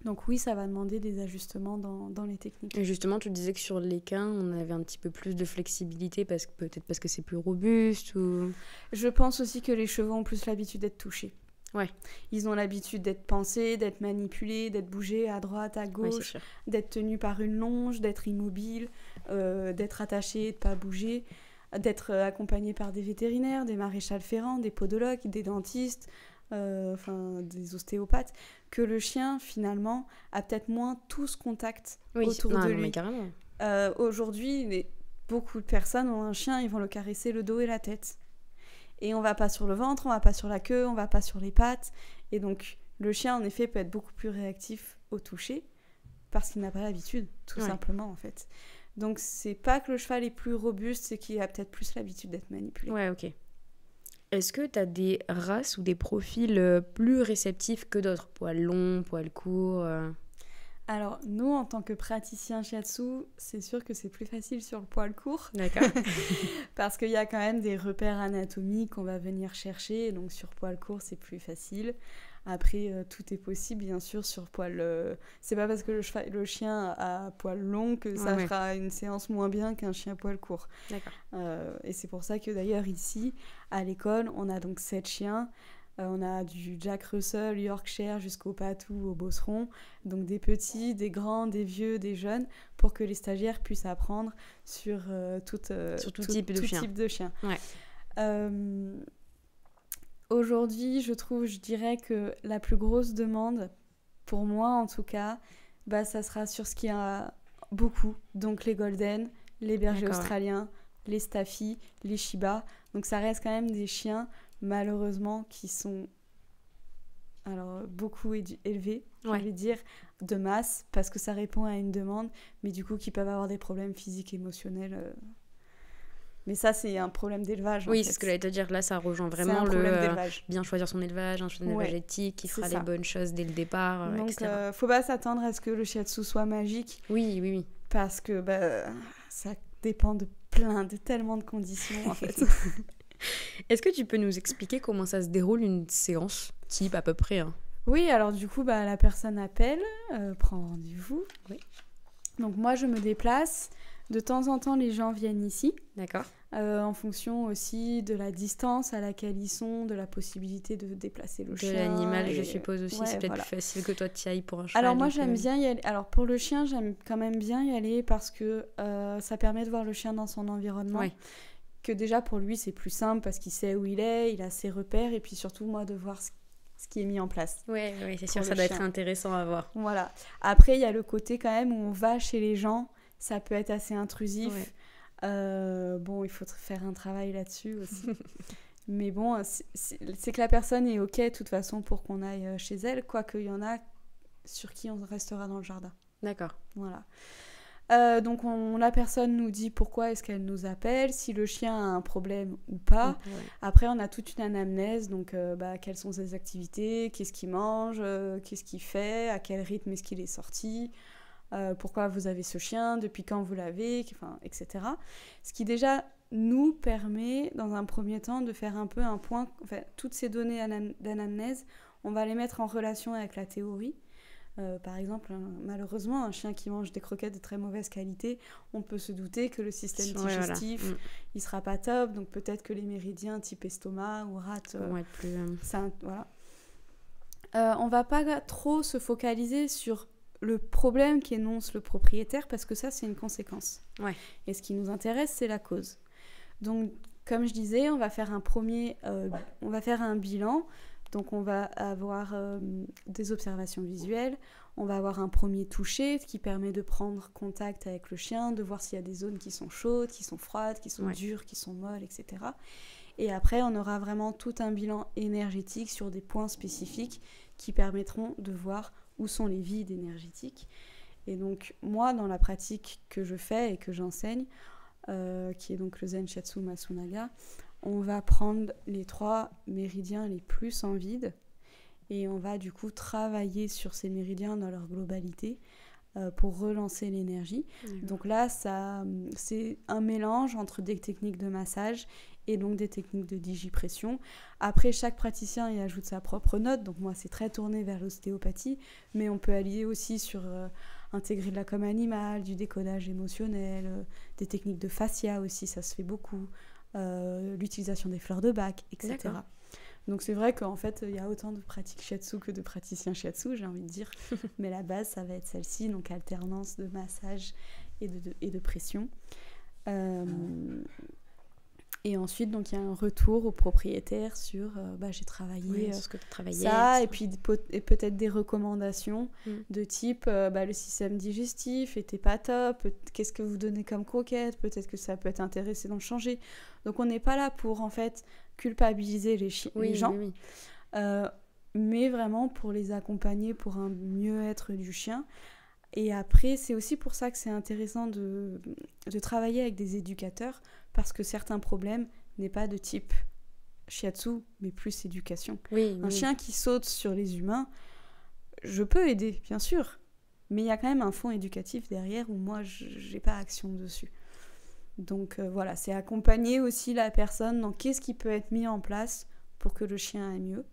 Donc oui, ça va demander des ajustements dans les techniques. Et justement, tu disais que sur l'équin, on avait un petit peu plus de flexibilité, peut-être parce que c'est plus robuste ou... Je pense aussi que les chevaux ont plus l'habitude d'être touchés. Ouais. Ils ont l'habitude d'être pansés, d'être manipulés, d'être bougés à droite, à gauche, d'être tenus par une longe, d'être immobiles, d'être attachés, de ne pas bouger, d'être accompagnés par des vétérinaires, des maréchals ferrants, des podologues, des dentistes, des ostéopathes, que le chien, finalement, a peut-être moins tout ce contact autour de lui. Mais carrément. Aujourd'hui, beaucoup de personnes ont un chien, ils vont le caresser le dos et la tête. Et on va pas sur le ventre, on va pas sur la queue, on va pas sur les pattes. Et donc, le chien, en effet, peut être beaucoup plus réactif au toucher parce qu'il n'a pas l'habitude, tout simplement, en fait. Donc, c'est pas que le cheval est plus robuste, c'est qu'il a peut-être plus l'habitude d'être manipulé. Ouais, ok. Est-ce que tu as des races ou des profils plus réceptifs que d'autres? Poils longs, poils courts Alors, nous, en tant que praticiens shiatsu, c'est sûr que c'est plus facile sur le poil court. D'accord. Parce qu'il y a quand même des repères anatomiques qu'on va venir chercher. Donc, sur poil court, c'est plus facile. Après, tout est possible, bien sûr, sur poil... C'est pas parce que le chien a poil long que ça fera une séance moins bien qu'un chien poil court. D'accord. Et c'est pour ça que, d'ailleurs, ici, à l'école, on a donc 7 chiens. On a du Jack Russell, Yorkshire, jusqu'au Patou, au Beauceron. Donc des petits, des grands, des vieux, des jeunes, pour que les stagiaires puissent apprendre sur tout type de chien. Ouais. Aujourd'hui, je dirais que la plus grosse demande, pour moi en tout cas, ça sera sur ce qu'il y a beaucoup. Donc les Golden, les bergers australiens, les Staffy, les Shiba. Donc ça reste quand même des chiens, malheureusement, qui sont beaucoup élevés, je vais dire, de masse, parce que ça répond à une demande, mais du coup qui peuvent avoir des problèmes physiques, émotionnels. Mais ça, c'est un problème d'élevage. Oui, c'est ce que j'allais te dire. Là, ça rejoint vraiment bien choisir son élevage, un élevage éthique qui fera les bonnes choses dès le départ, donc, etc. Faut pas s'attendre à ce que le shiatsu soit magique. Oui. Parce que ça dépend de tellement de conditions, en fait. Est-ce que tu peux nous expliquer comment ça se déroule une séance type à peu près Oui, alors du coup, la personne appelle, prend rendez-vous. Oui. Donc moi, je me déplace. De temps en temps, les gens viennent ici. D'accord. En fonction aussi de la distance à laquelle ils sont, de la possibilité de déplacer le chien. De l'animal, je suppose aussi. C'est peut-être plus facile que toi tu y ailles pour un cheval. Alors moi, j'aime bien y aller. Alors pour le chien, j'aime quand même bien y aller parce que ça permet de voir le chien dans son environnement. Ouais. Que déjà pour lui, c'est plus simple parce qu'il sait où il est, il a ses repères et puis surtout, moi, de voir ce qui est mis en place. Oui, c'est sûr, ça doit être intéressant à voir. Voilà. Après, il y a le côté quand même où on va chez les gens. Ça peut être assez intrusif. Ouais. Il faut faire un travail là-dessus aussi. Mais bon, c'est que la personne est OK de toute façon pour qu'on aille chez elle, quoique il y en a sur qui on restera dans le jardin. D'accord. Voilà. Donc la personne nous dit pourquoi est-ce qu'elle nous appelle, si le chien a un problème ou pas. Ouais. Après, on a toute une anamnèse, donc quelles sont ses activités, qu'est-ce qu'il mange, qu'est-ce qu'il fait, à quel rythme est-ce qu'il est sorti. Pourquoi vous avez ce chien, depuis quand vous l'avez, etc. Ce qui déjà nous permet, dans un premier temps, de faire un peu un point. Enfin, toutes ces données d'anamnèse, on va les mettre en relation avec la théorie. Par exemple, malheureusement, un chien qui mange des croquettes de très mauvaise qualité, on peut se douter que le système digestif, il sera pas top. Donc peut-être que les méridiens type estomac ou rate, vont être plus... voilà. On va pas trop se focaliser sur le problème qu'énonce le propriétaire parce que ça, c'est une conséquence. Ouais. Et ce qui nous intéresse, c'est la cause. Donc, comme je disais, on va faire un bilan. Donc, on va avoir des observations visuelles. On va avoir un premier toucher qui permet de prendre contact avec le chien, de voir s'il y a des zones qui sont chaudes, qui sont froides, qui sont dures, qui sont molles, etc. Et après, on aura vraiment tout un bilan énergétique sur des points spécifiques qui permettront de voir où sont les vides énergétiques. Et donc, moi, dans la pratique que je fais et que j'enseigne, qui est donc le Zen Shiatsu Masunaga, on va prendre les 3 méridiens les plus en vide et on va du coup travailler sur ces méridiens dans leur globalité pour relancer l'énergie. Donc là, c'est un mélange entre des techniques de massage et donc des techniques de digipression. Après, chaque praticien y ajoute sa propre note. Donc moi, c'est très tourné vers l'ostéopathie, mais on peut allier aussi sur intégrer de la com animale, du décodage émotionnel, des techniques de fascia aussi, ça se fait beaucoup, l'utilisation des fleurs de bac, etc. D'accord. Donc c'est vrai qu'en fait, il y a autant de pratiques shiatsu que de praticiens shiatsu, j'ai envie de dire. Mais la base, ça va être celle-ci, donc alternance de massage et de pression. Et ensuite, donc, il y a un retour au propriétaire sur j'ai travaillé ce que tu travaillais, ça, et puis peut-être des recommandations de type le système digestif était pas top, qu'est-ce que vous donnez comme croquette, peut-être que ça peut être intéressant d'en changer. Donc on n'est pas là pour en fait culpabiliser les gens, mais vraiment pour les accompagner pour un mieux-être du chien. Et après, c'est aussi pour ça que c'est intéressant de travailler avec des éducateurs, parce que certains problèmes n'est pas de type shiatsu, mais plus éducation. Un chien qui saute sur les humains, je peux aider, bien sûr, mais il y a quand même un fond éducatif derrière où moi, je n'ai pas action dessus. Donc voilà, c'est accompagner aussi la personne dans qu'est-ce qui peut être mis en place pour que le chien aille mieux.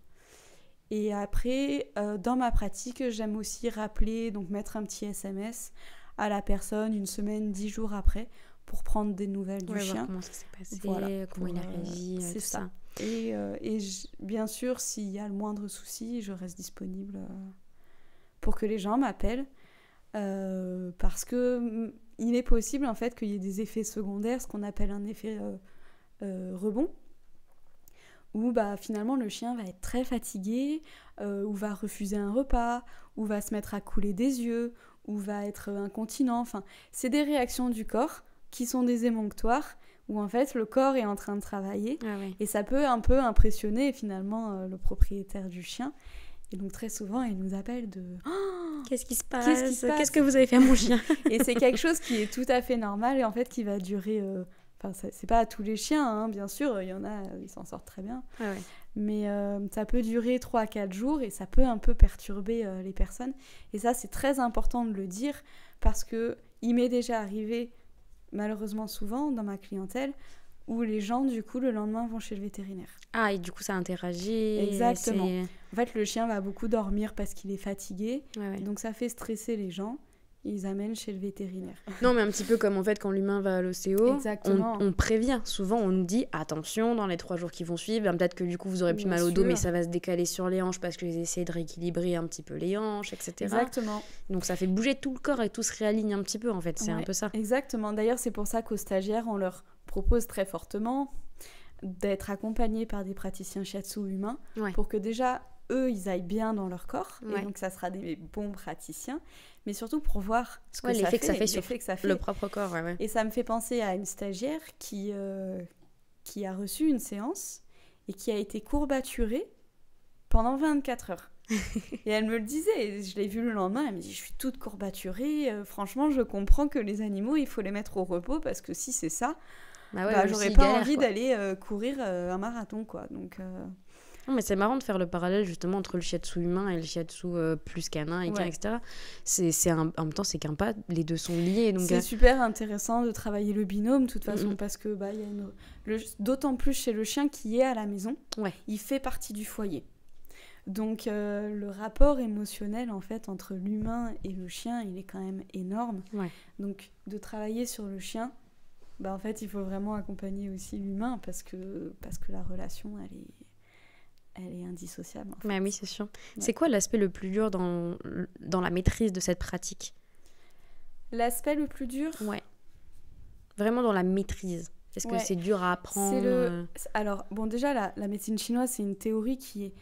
Et après, dans ma pratique, j'aime aussi rappeler, donc mettre un petit SMS à la personne 1 semaine, 10 jours après, pour prendre des nouvelles du chien. Voir comment ça s'est passé, comment il a réagi, c'est tout ça. Et bien sûr, s'il y a le moindre souci, je reste disponible pour que les gens m'appellent, parce que il est possible en fait qu'il y ait des effets secondaires, ce qu'on appelle un effet rebond, où finalement le chien va être très fatigué, ou va refuser un repas, ou va se mettre à couler des yeux, ou va être incontinent. Enfin, c'est des réactions du corps qui sont des émonctoires, où en fait le corps est en train de travailler, et ça peut un peu impressionner finalement le propriétaire du chien. Et donc très souvent, il nous appelle de « Qu'est-ce qui se passe ? Qu'est-ce que vous avez fait à mon chien ?» Et c'est quelque chose qui est tout à fait normal, et en fait qui va durer... c'est pas à tous les chiens, hein, bien sûr, il y en a, ils s'en sortent très bien. Mais ça peut durer 3-4 jours, et ça peut un peu perturber les personnes. Et ça, c'est très important de le dire, parce qu'il m'est déjà arrivé, malheureusement souvent, dans ma clientèle, où les gens, du coup, le lendemain, vont chez le vétérinaire. Ah, et du coup, ça interagit. Exactement. En fait, le chien va beaucoup dormir parce qu'il est fatigué. Donc, ça fait stresser les gens. Ils amènent chez le vétérinaire. Non, mais un petit peu comme en fait quand l'humain va à l'ostéo, on prévient. Souvent, on nous dit attention, dans les 3 jours qui vont suivre, peut-être que du coup vous aurez plus mal au dos, mais ça va se décaler sur les hanches parce que vous essayez de rééquilibrer un petit peu les hanches, etc. Exactement. Donc ça fait bouger tout le corps et tout se réaligne un petit peu en fait. C'est un peu ça. Exactement. D'ailleurs, c'est pour ça qu'aux stagiaires, on leur propose très fortement d'être accompagnés par des praticiens shiatsu humains pour que déjà eux, ils aillent bien dans leur corps, et donc ça sera des bons praticiens, mais surtout pour voir ce que l'effet que ça fait sur le propre corps. Et ça me fait penser à une stagiaire qui a reçu une séance et qui a été courbaturée pendant 24 heures. Et elle me le disait, je l'ai vu le lendemain, elle me dit « Je suis toute courbaturée, franchement, je comprends que les animaux, il faut les mettre au repos, parce que si c'est ça, j'aurais pas envie d'aller courir un marathon, quoi. » Donc... Non, mais c'est marrant de faire le parallèle justement entre le shiatsu humain et le shiatsu plus canin, équin, etc. En même temps, c'est qu'un pas, les deux sont liés. Donc c'est super intéressant de travailler le binôme, de toute façon, parce que y a d'autant plus chez le chien qui est à la maison, il fait partie du foyer. Donc le rapport émotionnel en fait entre l'humain et le chien, il est quand même énorme. Donc de travailler sur le chien, en fait, il faut vraiment accompagner aussi l'humain, parce que la relation, elle est indissociable. En fait. Bah oui, c'est sûr. Ouais. C'est quoi l'aspect le plus dur dans la maîtrise de cette pratique? L'aspect le plus dur, Ouais. Vraiment dans la maîtrise. Est-ce que Ouais. c'est dur à apprendre? Alors, bon, déjà, la médecine chinoise, c'est une théorie qui est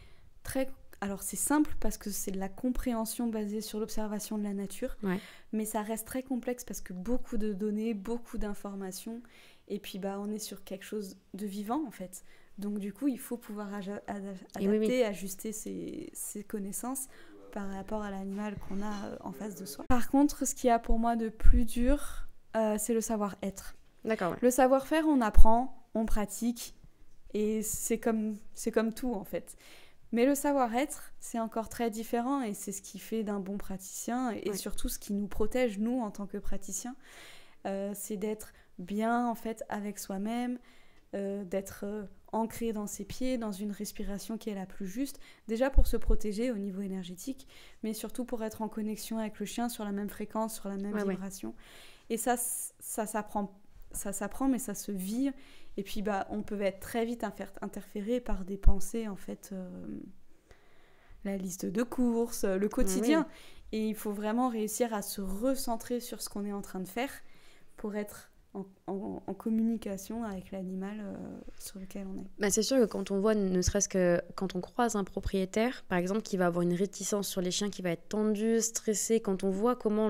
très... Alors, c'est simple parce que c'est de la compréhension basée sur l'observation de la nature, Ouais. mais ça reste très complexe parce que beaucoup de données, beaucoup d'informations, et puis on est sur quelque chose de vivant, en fait. Donc, du coup, il faut pouvoir adapter, oui. ajuster ses connaissances par rapport à l'animal qu'on a en face de soi. Par contre, ce qu'il y a pour moi de plus dur, c'est le savoir-être. D'accord, ouais. Le savoir-faire, on apprend, on pratique, et c'est comme tout en fait. Mais le savoir-être, c'est encore très différent, et c'est ce qui fait d'un bon praticien, et Ouais. surtout ce qui nous protège, nous, en tant que praticiens, c'est d'être bien en fait avec soi-même, d'être ancré dans ses pieds, dans une respiration qui est la plus juste, déjà pour se protéger au niveau énergétique, mais surtout pour être en connexion avec le chien sur la même fréquence, sur la même vibration. Et ça s'apprend, mais ça se vit. Et puis, on peut être très vite interféré par des pensées, en fait, la liste de courses, le quotidien. Oui. Et il faut vraiment réussir à se recentrer sur ce qu'on est en train de faire pour être en communication avec l'animal sur lequel on est. Bah c'est sûr que quand on voit, ne serait-ce que quand on croise un propriétaire, par exemple, qui va avoir une réticence sur les chiens, qui va être tendu, stressé, quand on voit comment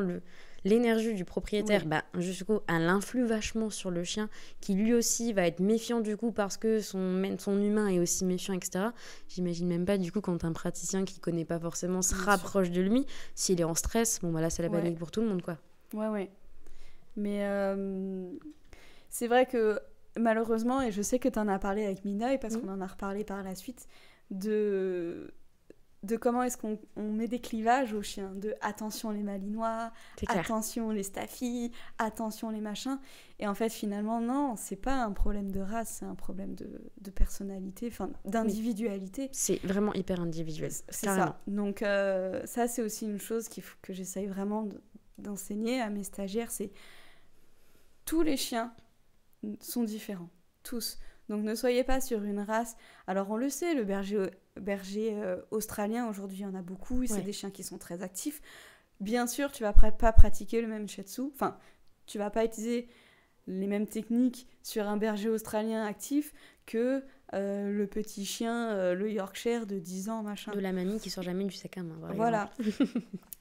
l'énergie du propriétaire, jusqu'au elle influe vachement sur le chien, qui lui aussi va être méfiant du coup parce que son humain est aussi méfiant, etc. J'imagine même pas du coup quand un praticien qui connaît pas forcément se rapproche de lui, s'il est en stress, là c'est la panique pour tout le monde quoi. Ouais. Mais c'est vrai que malheureusement, et je sais que tu en as parlé avec Minoy parce qu'on en a reparlé par la suite, de comment est-ce qu'on met des clivages aux chiens, de attention les malinois, attention les staffy, attention les machins. Et en fait, finalement, non, c'est pas un problème de race, c'est un problème de personnalité, d'individualité. C'est vraiment hyper individuel. C'est ça. Donc ça, c'est aussi une chose que j'essaye vraiment d'enseigner à mes stagiaires, c'est tous les chiens sont différents, tous. Donc ne soyez pas sur une race. Alors on le sait, le berger australien, aujourd'hui, il y en a beaucoup. C'est des chiens qui sont très actifs. Bien sûr, tu vas pas pratiquer le même shiatsu. Enfin, tu vas pas utiliser les mêmes techniques sur un berger australien actif que le petit chien, le Yorkshire de 10 ans, machin. De la mamie qui sort jamais du sac à main, par exemple. Voilà.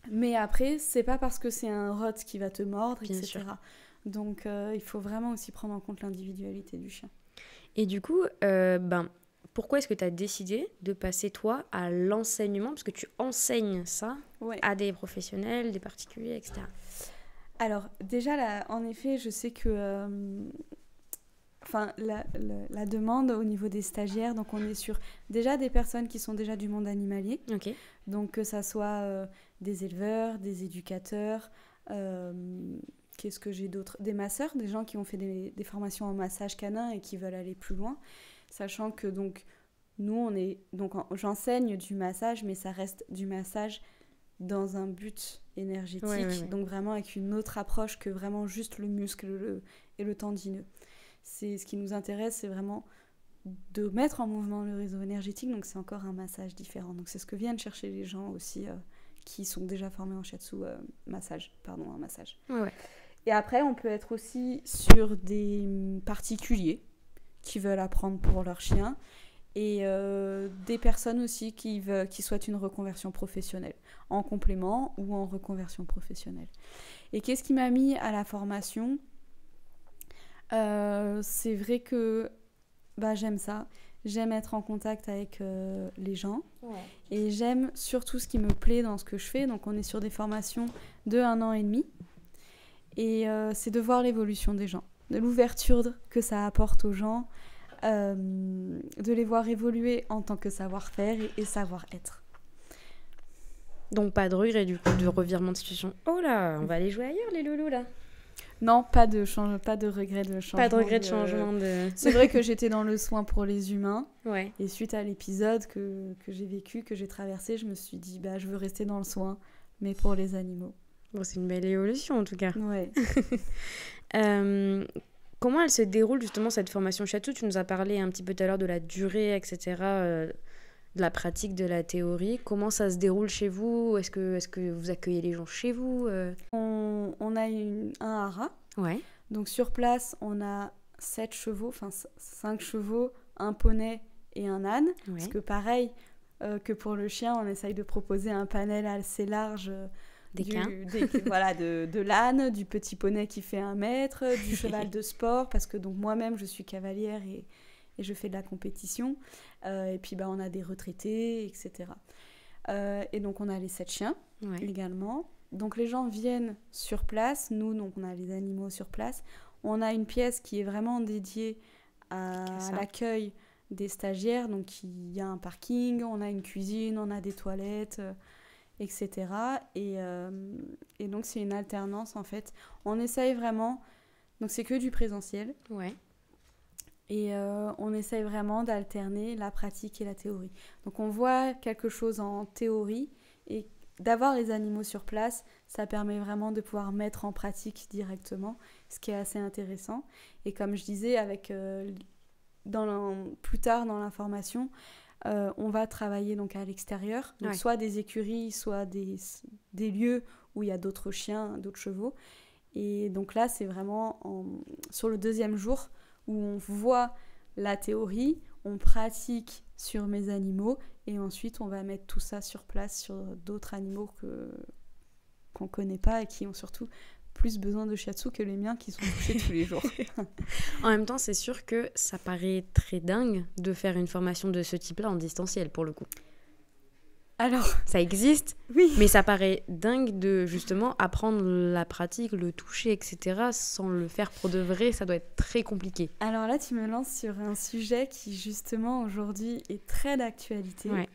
Mais après, c'est pas parce que c'est un rot qui va te mordre, Bien etc. sûr. Donc il faut vraiment aussi prendre en compte l'individualité du chien. Et du coup, pourquoi est-ce que tu as décidé de passer, toi, à l'enseignement? Parce que tu enseignes ça à des professionnels, des particuliers, etc. Alors, déjà, là, en effet, je sais que la demande au niveau des stagiaires, donc on est sur déjà des personnes qui sont déjà du monde animalier. Okay. Donc, que ça soit des éleveurs, des éducateurs... Qu'est-ce que j'ai d'autre ? Des masseurs, des gens qui ont fait des formations en massage canin et qui veulent aller plus loin. Sachant que donc, nous, j'enseigne du massage, mais ça reste du massage dans un but énergétique. Oui. Donc vraiment avec une autre approche que vraiment juste le muscle et le tendineux. Ce qui nous intéresse, c'est vraiment de mettre en mouvement le réseau énergétique. Donc c'est encore un massage différent. Donc c'est ce que viennent chercher les gens aussi qui sont déjà formés en shiatsu en massage. Ouais. Et après, on peut être aussi sur des particuliers qui veulent apprendre pour leur chien et des personnes aussi qui souhaitent une reconversion professionnelle, en complément ou en reconversion professionnelle. Et qu'est-ce qui m'a mis à la formation ? C'est vrai que j'aime ça. J'aime être en contact avec les gens. Ouais. Et j'aime surtout ce qui me plaît dans ce que je fais. Donc on est sur des formations de 1 an et demi. Et c'est de voir l'évolution des gens, de l'ouverture que ça apporte aux gens, de les voir évoluer en tant que savoir-faire et savoir-être. Donc pas de regret du coup, de revirement de situation. Oh là, on va aller jouer ailleurs les loulous là. Non, pas de regret de changement. Pas de regret de changement de... C'est vrai que j'étais dans le soin pour les humains. Ouais. Et suite à l'épisode que j'ai vécu, que j'ai traversé, je me suis dit, je veux rester dans le soin, mais pour les animaux. Bon, c'est une belle évolution en tout cas. Ouais. Comment elle se déroule justement cette formation shiatsu ? Tu nous as parlé un petit peu tout à l'heure de la durée, etc. de la pratique de la théorie. Comment ça se déroule chez vous? Est-ce que vous accueillez les gens chez vous? On a un haras. Ouais. Donc sur place, on a 7 chevaux, enfin 5 chevaux, un poney et un âne. Ouais. Parce que pareil que pour le chien, on essaye de proposer un panel assez large de l'âne, du petit poney qui fait 1 mètre, du cheval de sport, parce que donc moi-même je suis cavalière et je fais de la compétition. Et puis on a des retraités, etc. Et donc on a les 7 chiens également. Donc les gens viennent sur place, nous donc on a les animaux sur place. On a une pièce qui est vraiment dédiée à l'accueil des stagiaires, donc il y a un parking, on a une cuisine, on a des toilettes, etc. Et donc c'est une alternance en fait. On essaye vraiment, donc c'est que du présentiel. Ouais. Et on essaye vraiment d'alterner la pratique et la théorie. Donc on voit quelque chose en théorie et d'avoir les animaux sur place, ça permet vraiment de pouvoir mettre en pratique directement, ce qui est assez intéressant. Et comme je disais, plus tard dans l'information, on va travailler donc à l'extérieur, donc soit des écuries, soit des lieux où il y a d'autres chiens, d'autres chevaux. Et donc là, c'est vraiment sur le 2e jour où on voit la théorie, on pratique sur mes animaux et ensuite on va mettre tout ça sur place sur d'autres animaux qu'on connaît pas et qui ont surtout plus besoin de shiatsu que les miens qui sont touchés tous les jours. En même temps, c'est sûr que ça paraît très dingue de faire une formation de ce type-là en distanciel pour le coup. Alors, ça existe, oui. Mais ça paraît dingue de justement apprendre la pratique, le toucher, etc. sans le faire pour de vrai, ça doit être très compliqué. Alors là, tu me lances sur un sujet qui justement aujourd'hui est très d'actualité. Ouais.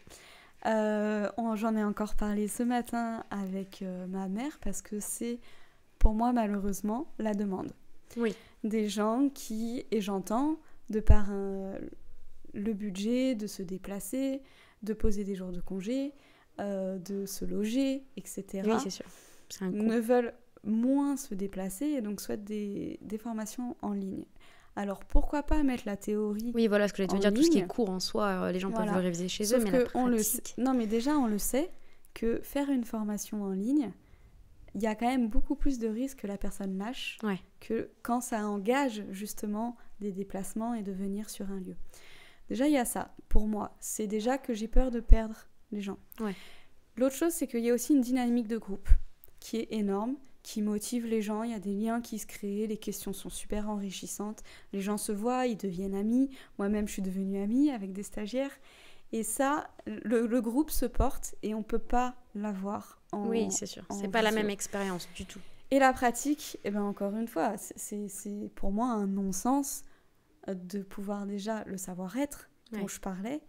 J'en ai encore parlé ce matin avec ma mère parce que c'est pour moi malheureusement la demande. Oui. Des gens qui, et j'entends, de par le budget, de se déplacer, de poser des jours de congé, de se loger, etc. Oui, c'est sûr. C'est un coût. Ne veulent moins se déplacer et donc souhaitent des formations en ligne. Alors pourquoi pas mettre la théorie? Oui, voilà ce que j'allais te dire, ligne. tout ce qui est cours en soi, les gens peuvent le réviser chez eux, mais la pratique... Non, mais déjà on le sait que faire une formation en ligne, il y a quand même beaucoup plus de risques que la personne lâche que quand ça engage justement des déplacements et de venir sur un lieu. Déjà, il y a ça. Pour moi, c'est déjà que j'ai peur de perdre les gens. Ouais. L'autre chose, c'est qu'il y a aussi une dynamique de groupe qui est énorme, qui motive les gens. Il y a des liens qui se créent, les questions sont super enrichissantes. Les gens se voient, ils deviennent amis. Moi-même, je suis devenue amie avec des stagiaires. Et ça, le groupe se porte et on ne peut pas l'avoir en Oui, c'est sûr. C'est pas la même expérience du tout. Et la pratique, encore une fois, c'est pour moi un non-sens de pouvoir déjà le savoir-être dont je parlais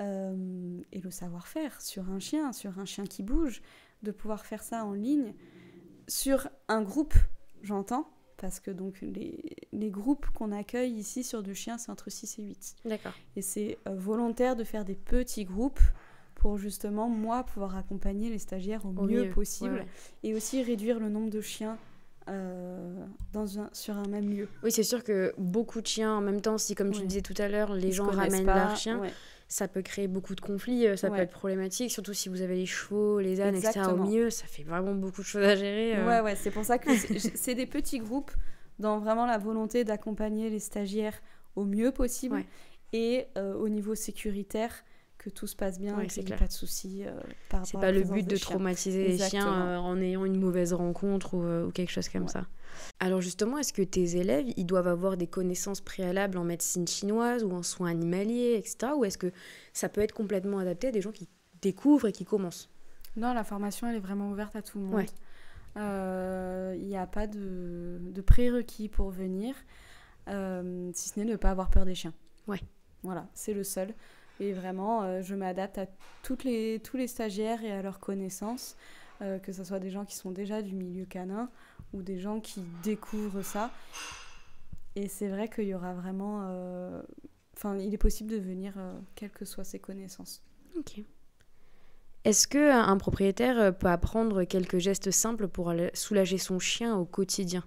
et le savoir-faire sur un chien qui bouge, de pouvoir faire ça en ligne sur un groupe, j'entends, parce que donc les groupes qu'on accueille ici sur du chien, c'est entre 6 et 8. D'accord. Et c'est volontaire de faire des petits groupes pour justement, moi, pouvoir accompagner les stagiaires au mieux possible et aussi réduire le nombre de chiens sur un même lieu. Oui, c'est sûr que beaucoup de chiens en même temps, si comme tu le disais tout à l'heure, les gens ramènent leurs chiens, ça peut créer beaucoup de conflits, ça peut être problématique, surtout si vous avez les chevaux, les ânes, etc. au milieu, ça fait vraiment beaucoup de choses à gérer. Ouais, c'est pour ça que c'est des petits groupes dans vraiment la volonté d'accompagner les stagiaires au mieux possible et au niveau sécuritaire, que tout se passe bien et qu'il n'y ait pas de soucis par rapport à la présence des chiens. C'est pas le but de traumatiser les chiens en ayant une mauvaise rencontre ou quelque chose comme ça. Alors justement, est-ce que tes élèves, ils doivent avoir des connaissances préalables en médecine chinoise ou en soins animaliers, etc. Ou est-ce que ça peut être complètement adapté à des gens qui découvrent et qui commencent? Non, la formation, elle est vraiment ouverte à tout le monde. Il n'y a pas de prérequis pour venir, si ce n'est ne pas avoir peur des chiens. Voilà, c'est le seul. Et vraiment, je m'adapte à tous les stagiaires et à leurs connaissances, que ce soit des gens qui sont déjà du milieu canin ou des gens qui découvrent ça. Et c'est vrai qu'il y aura vraiment... il est possible de venir, quelles que soient ses connaissances. Ok. Est-ce qu'un propriétaire peut apprendre quelques gestes simples pour soulager son chien au quotidien?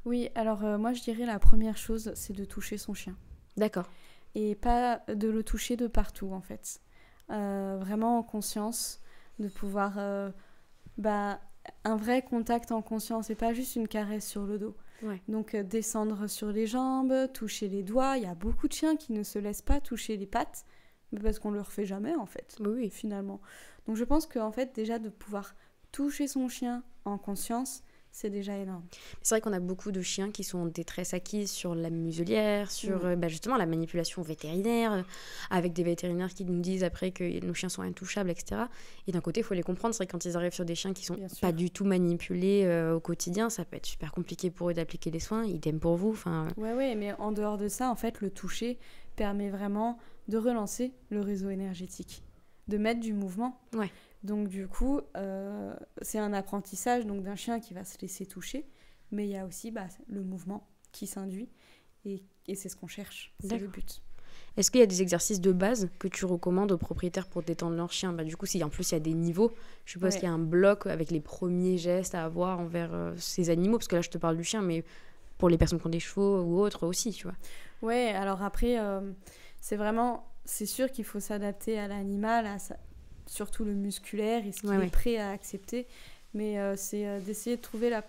Oui, alors moi je dirais la première chose, c'est de toucher son chien. D'accord. Et pas de le toucher de partout en fait. vraiment en conscience, de pouvoir un vrai contact en conscience et pas juste une caresse sur le dos. Ouais. Donc descendre sur les jambes, toucher les doigts. Il y a beaucoup de chiens qui ne se laissent pas toucher les pattes, mais parce qu'on ne le refait jamais en fait, Oui. finalement. Donc je pense qu'en fait déjà de pouvoir toucher son chien en conscience, c'est déjà énorme. C'est vrai qu'on a beaucoup de chiens qui sont en détresse acquise sur la muselière, sur justement la manipulation vétérinaire, avec des vétérinaires qui nous disent après que nos chiens sont intouchables, etc. Et d'un côté, il faut les comprendre. C'est vrai que quand ils arrivent sur des chiens qui sont pas du tout manipulés au quotidien, ça peut être super compliqué pour eux d'appliquer les soins. Idem pour vous. Ouais, mais en dehors de ça, en fait, le toucher permet vraiment de relancer le réseau énergétique, de mettre du mouvement. Ouais. Donc du coup, c'est un apprentissage donc, d'un chien qui va se laisser toucher, mais il y a aussi le mouvement qui s'induit, et c'est ce qu'on cherche, c'est le but. Est-ce qu'il y a des exercices de base que tu recommandes aux propriétaires pour détendre leur chien ? Du coup, si en plus il y a des niveaux, je suppose qu'il y a un bloc avec les premiers gestes à avoir envers ces animaux, parce que là je te parle du chien, mais pour les personnes qui ont des chevaux ou autres aussi, tu vois. Ouais, alors après, c'est sûr qu'il faut s'adapter à l'animal, surtout le musculaire et ce qu'il est prêt à accepter, mais c'est d'essayer de trouver la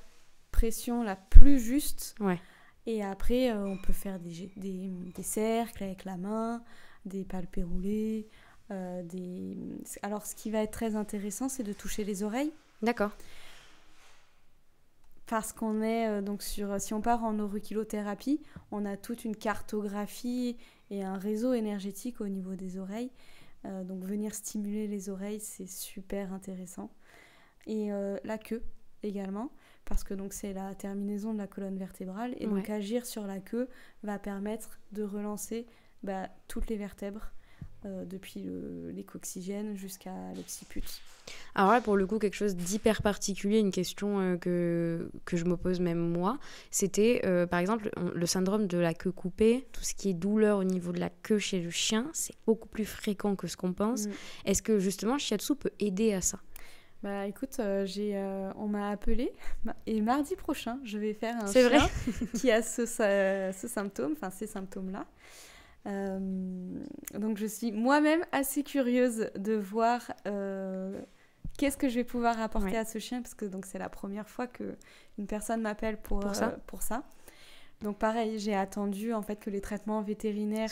pression la plus juste. Ouais. Et après, on peut faire des cercles avec la main, des palpés roulés. Alors, ce qui va être très intéressant, c'est de toucher les oreilles. D'accord. Parce qu'on est si on part en auriculothérapie, on a toute une cartographie et un réseau énergétique au niveau des oreilles. Donc, venir stimuler les oreilles, c'est super intéressant. Et la queue également. Parce que donc, c'est la terminaison de la colonne vertébrale. Et donc, agir sur la queue va permettre de relancer toutes les vertèbres, depuis les coccygènes jusqu'à l'occiput. Alors là, pour le coup, quelque chose d'hyper particulier, une question que je me pose même moi, c'était, par exemple, le syndrome de la queue coupée, tout ce qui est douleur au niveau de la queue chez le chien, c'est beaucoup plus fréquent que ce qu'on pense. Est-ce que, justement, le shiatsu peut aider à ça ? Écoute, on m'a appelé et mardi prochain, je vais faire un chien qui a ce symptôme, enfin ces symptômes-là. Donc je suis moi-même assez curieuse de voir qu'est-ce que je vais pouvoir apporter à ce chien, parce que donc, c'est la première fois qu'une personne m'appelle pour ça. Donc pareil, j'ai attendu en fait que les traitements vétérinaires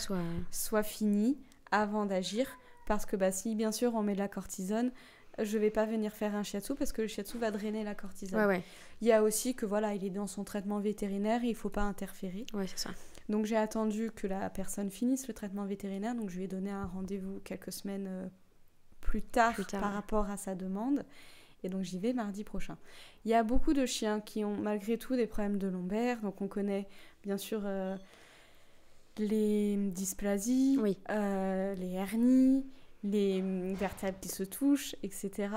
soient finis avant d'agir, parce que si bien sûr on met de la cortisone, je vais pas venir faire un shiatsu parce que le shiatsu va drainer la cortisone. Il y a aussi que il est dans son traitement vétérinaire et il faut pas interférer. Ouais, c'est ça. Donc j'ai attendu que la personne finisse le traitement vétérinaire, donc je lui ai donné un rendez-vous quelques semaines plus tard par rapport à sa demande, et donc j'y vais mardi prochain. Il y a beaucoup de chiens qui ont malgré tout des problèmes de lombaire, donc on connaît bien sûr les dysplasies, les hernies, les vertèbres qui se touchent, etc.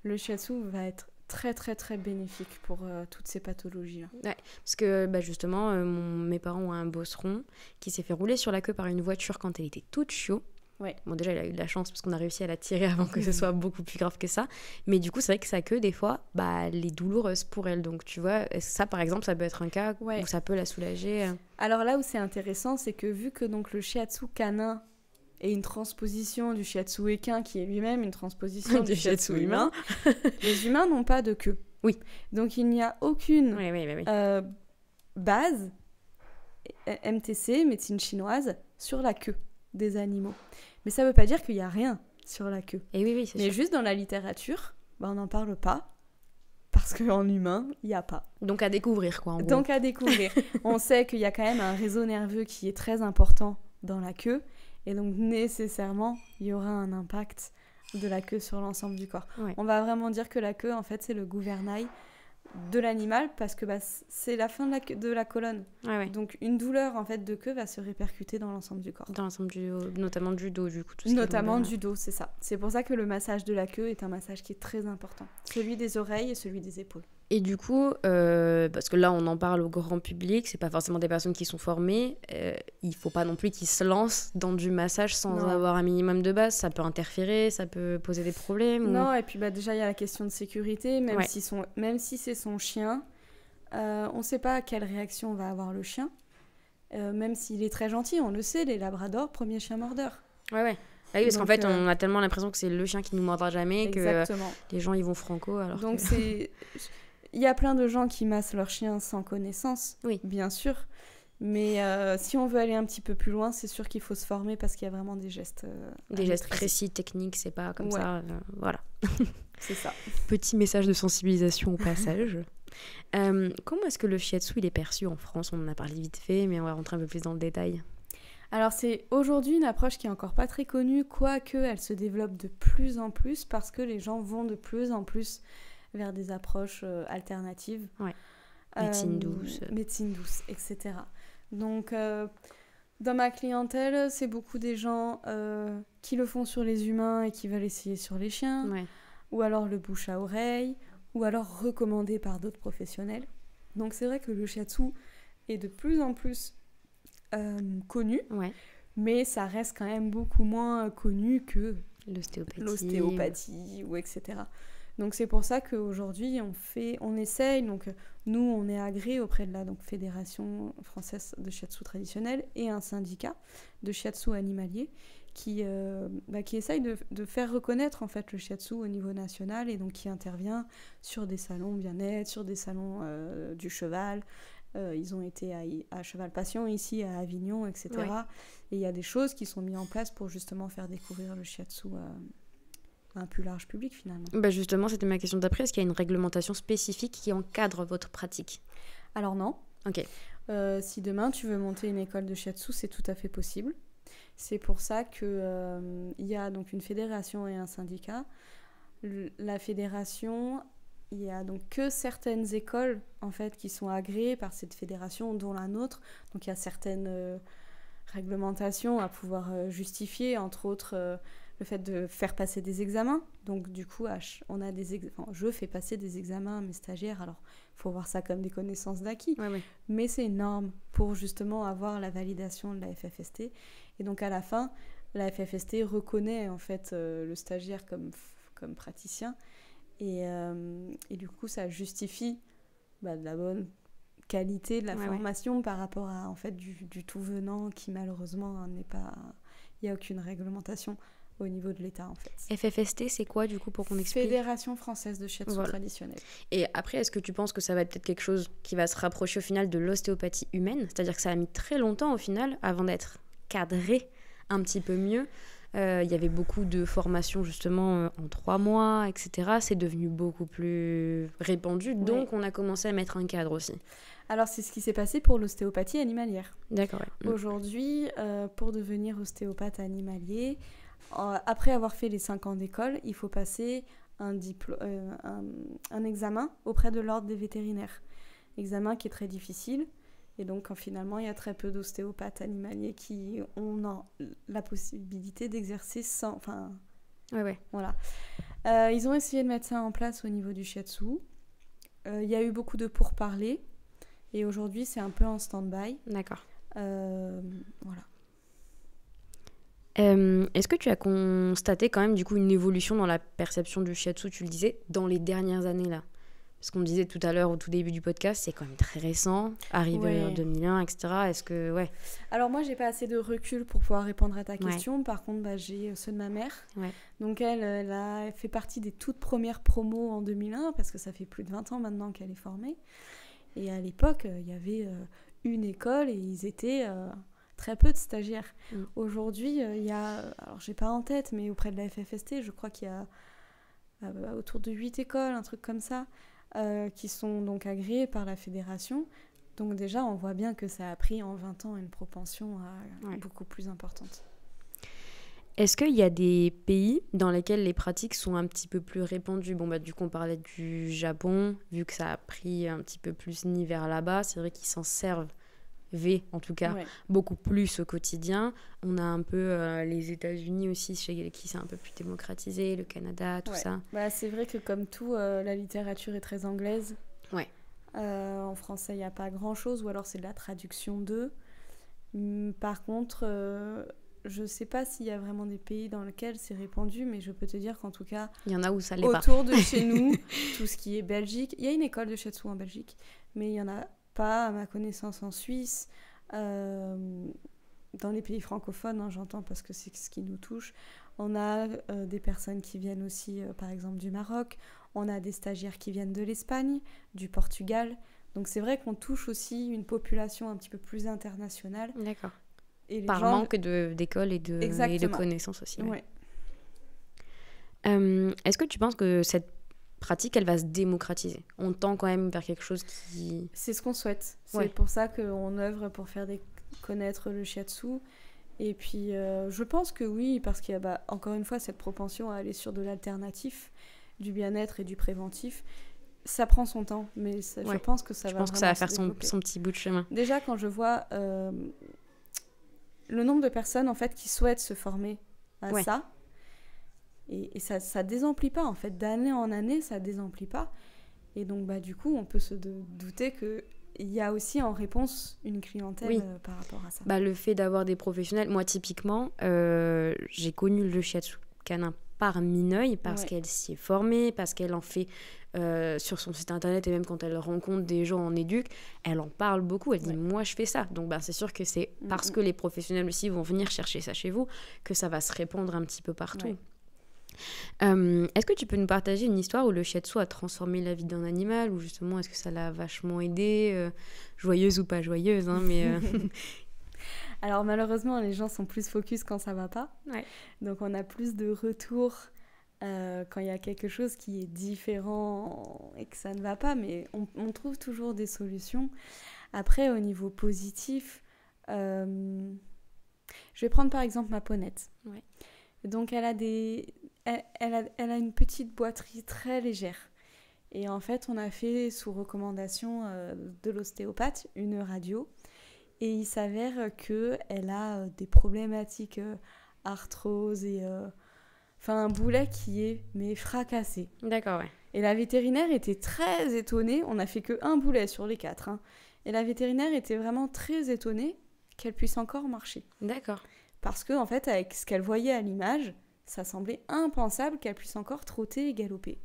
Le shiatsu va être très très très bénéfique pour toutes ces pathologies-là. Ouais, parce que justement, mes parents ont un bosseron qui s'est fait rouler sur la queue par une voiture quand elle était toute chio. Ouais. Bon, déjà, il a eu de la chance parce qu'on a réussi à la tirer avant que ce soit beaucoup plus grave que ça. Mais du coup, c'est vrai que sa queue, des fois, elle est douloureuse pour elle. Donc, tu vois, ça, par exemple, ça peut être un cas où ça peut la soulager. Alors là où c'est intéressant, c'est que vu que donc, le shiatsu canin est une transposition du shiatsu équin, qui est lui-même une transposition du shiatsu humain, les humains n'ont pas de queue. Oui. Donc, il n'y a aucune base MTC, médecine chinoise, sur la queue des animaux. Mais ça ne veut pas dire qu'il n'y a rien sur la queue. Et oui, c'est sûr. Juste dans la littérature, on n'en parle pas, parce qu'en humain, il n'y a pas. Donc à découvrir, quoi, en gros. Donc à découvrir. On sait qu'il y a quand même un réseau nerveux qui est très important dans la queue, et donc nécessairement, il y aura un impact de la queue sur l'ensemble du corps. Ouais. On va vraiment dire que la queue, en fait, c'est le gouvernail de l'animal, parce que c'est la fin de la colonne. Ouais. Donc une douleur en fait de queue va se répercuter dans l'ensemble du corps. Dans l'ensemble du dos, notamment du dos, du coup. Notamment du dos, c'est ça. C'est pour ça que le massage de la queue est un massage qui est très important. Celui des oreilles et celui des épaules. Et du coup, parce que là on en parle au grand public, c'est pas forcément des personnes qui sont formées, il faut pas non plus qu'ils se lancent dans du massage sans avoir un minimum de base, ça peut interférer, ça peut poser des problèmes. Non, et puis déjà il y a la question de sécurité, même si c'est son chien, on sait pas quelle réaction va avoir le chien, même s'il est très gentil, on le sait, les labradors, premier chien mordeur. Ouais. Ah oui, parce qu'en Donc, fait, on a tellement l'impression que c'est le chien qui nous mordra jamais exactement. que les gens, ils vont franco. Alors Donc, que... il y a plein de gens qui massent leur chien sans connaissance, Oui. bien sûr. Mais si on veut aller un petit peu plus loin, c'est sûr qu'il faut se former parce qu'il y a vraiment des gestes des gestes précis, techniques, c'est pas comme ça. Voilà. C'est ça. Petit message de sensibilisation au passage. Comment est-ce que le shiatsu, il est perçu en France? On en a parlé vite fait, mais on va rentrer un peu plus dans le détail. Alors c'est aujourd'hui une approche qui est encore pas très connue, quoique elle se développe de plus en plus parce que les gens vont de plus en plus vers des approches alternatives. Ouais. Médecine douce. Médecine douce, etc. Donc dans ma clientèle, c'est beaucoup des gens qui le font sur les humains et qui veulent essayer sur les chiens, ou alors le bouche à oreille, ou alors recommandé par d'autres professionnels. Donc c'est vrai que le shiatsu est de plus en plus connu, mais ça reste quand même beaucoup moins connu que l'ostéopathie ou etc. Donc c'est pour ça qu'aujourd'hui on essaye, donc nous on est agréé auprès de la Fédération française de shiatsu traditionnel et un syndicat de shiatsu animalier qui essaye de faire reconnaître en fait le shiatsu au niveau national et donc qui intervient sur des salons bien-être, sur des salons du cheval. Ils ont été à Cheval Passion ici à Avignon, etc. Et il y a des choses qui sont mises en place pour justement faire découvrir le shiatsu à un plus large public finalement. Justement, c'était ma question d'après. Est-ce qu'il y a une réglementation spécifique qui encadre votre pratique? Alors non. Ok. Si demain tu veux monter une école de shiatsu, c'est tout à fait possible. C'est pour ça qu'il y a donc une fédération et un syndicat. La fédération, il y a donc que certaines écoles en fait qui sont agréées par cette fédération, dont la nôtre. Donc il y a certaines réglementations à pouvoir justifier, entre autres le fait de faire passer des examens. Donc du coup, je fais passer des examens à mes stagiaires. Alors, il faut voir ça comme des connaissances d'acquis. Mais c'est une norme pour justement avoir la validation de la FFST. Et donc à la fin, la FFST reconnaît en fait le stagiaire comme praticien. Et du coup, ça justifie de la bonne qualité de la formation par rapport à en fait, du tout venant qui malheureusement n'est pas... Il n'y a aucune réglementation au niveau de l'État en fait. FFST, c'est quoi du coup pour qu'on explique? Fédération française de shiatsu traditionnel. Et après, est-ce que tu penses que ça va être peut-être quelque chose qui va se rapprocher au final de l'ostéopathie humaine? C'est-à-dire que ça a mis très longtemps au final avant d'être cadré un petit peu mieux. Il y avait beaucoup de formations justement en 3 mois, etc. C'est devenu beaucoup plus répandu, donc on a commencé à mettre un cadre aussi. Alors c'est ce qui s'est passé pour l'ostéopathie animalière. D'accord. Aujourd'hui, pour devenir ostéopathe animalier, après avoir fait les 5 ans d'école, il faut passer un examen auprès de l'ordre des vétérinaires. Examen qui est très difficile. Et donc, finalement, il y a très peu d'ostéopathes animaliers qui ont la possibilité d'exercer sans... Enfin, voilà. Ils ont essayé de mettre ça en place au niveau du shiatsu. Il y a eu beaucoup de pourparlers. Et aujourd'hui, c'est un peu en stand-by. D'accord. Voilà. Est-ce que tu as constaté quand même du coup une évolution dans la perception du shiatsu, tu le disais, dans les dernières années là? Parce qu'on disait tout à l'heure au tout début du podcast, c'est quand même très récent, arrivé en 2001, etc. Est-ce que Alors moi, j'ai pas assez de recul pour pouvoir répondre à ta question. Par contre, j'ai ceux de ma mère. Donc elle a fait partie des toutes premières promos en 2001 parce que ça fait plus de 20 ans maintenant qu'elle est formée. Et à l'époque, il y avait une école et ils étaient très peu de stagiaires. Aujourd'hui, il y a, alors j'ai pas en tête, mais auprès de la FFST, je crois qu'il y a autour de 8 écoles, un truc comme ça, qui sont donc agréées par la fédération. Donc déjà, on voit bien que ça a pris en 20 ans une propension beaucoup plus importante. Est-ce qu'il y a des pays dans lesquels les pratiques sont un petit peu plus répandues? Du coup, on parlait du Japon, vu que ça a pris un petit peu plus ni vers là-bas. C'est vrai qu'ils s'en servent, en tout cas, beaucoup plus au quotidien. On a un peu les États-Unis aussi, chez qui c'est un peu plus démocratisé, le Canada, tout ça. C'est vrai que comme tout, la littérature est très anglaise. En français, il n'y a pas grand-chose, ou alors c'est de la traduction d'eux. Par contre... je ne sais pas s'il y a vraiment des pays dans lesquels c'est répandu, mais je peux te dire qu'en tout cas, il y en a où ça l'est pas. Autour de chez nous, tout ce qui est Belgique, il y a une école de shiatsu en Belgique, mais il n'y en a pas, à ma connaissance, en Suisse. Dans les pays francophones, j'entends, parce que c'est ce qui nous touche. On a des personnes qui viennent aussi, par exemple, du Maroc. On a des stagiaires qui viennent de l'Espagne, du Portugal. Donc c'est vrai qu'on touche aussi une population un petit peu plus internationale. D'accord. Et les Par gens... manque d'école et de connaissances aussi. Ouais. Est-ce que tu penses que cette pratique, elle va se démocratiser? On tend quand même vers quelque chose qui... C'est ce qu'on souhaite. C'est Ouais. pour ça qu'on œuvre pour faire connaître le shiatsu. Et puis, je pense que oui, parce qu'il y a encore une fois cette propension à aller sur de l'alternatif, du bien-être et du préventif. Ça prend son temps, mais je pense que ça va faire son petit bout de chemin. Déjà, quand je vois le nombre de personnes en fait, qui souhaitent se former à ça, et ça désemplit pas, en fait. D'année en année, ça désemplit pas. Et donc, du coup, on peut se douter qu'il y a aussi en réponse une clientèle par rapport à ça. Le fait d'avoir des professionnels, moi typiquement, j'ai connu le shiatsu canin par Mineuil parce qu'elle s'y est formée, parce qu'elle en fait sur son site internet, et même quand elle rencontre des gens en éduc, elle en parle beaucoup, elle dit moi je fais ça. Donc c'est sûr que c'est parce que les professionnels aussi vont venir chercher ça chez vous que ça va se répandre un petit peu partout. Est-ce que tu peux nous partager une histoire où le shiatsu a transformé la vie d'un animal, ou justement est-ce que ça l'a vachement aidé, joyeuse ou pas joyeuse, hein, mais Alors malheureusement, les gens sont plus focus quand ça va pas. Ouais. Donc on a plus de retours quand il y a quelque chose qui est différent et que ça ne va pas, mais on trouve toujours des solutions. Après, au niveau positif, je vais prendre par exemple ma ponette. Ouais. Donc elle a une petite boiterie très légère. Et en fait, on a fait sous recommandation de l'ostéopathe une radio. Et il s'avère qu'elle a des problématiques arthrose et un boulet qui est fracassé. D'accord, ouais. Et la vétérinaire était très étonnée. On n'a fait qu'un boulet sur les 4. Hein. Et la vétérinaire était vraiment très étonnée qu'elle puisse encore marcher. D'accord. Parce que en fait, avec ce qu'elle voyait à l'image, ça semblait impensable qu'elle puisse encore trotter et galoper.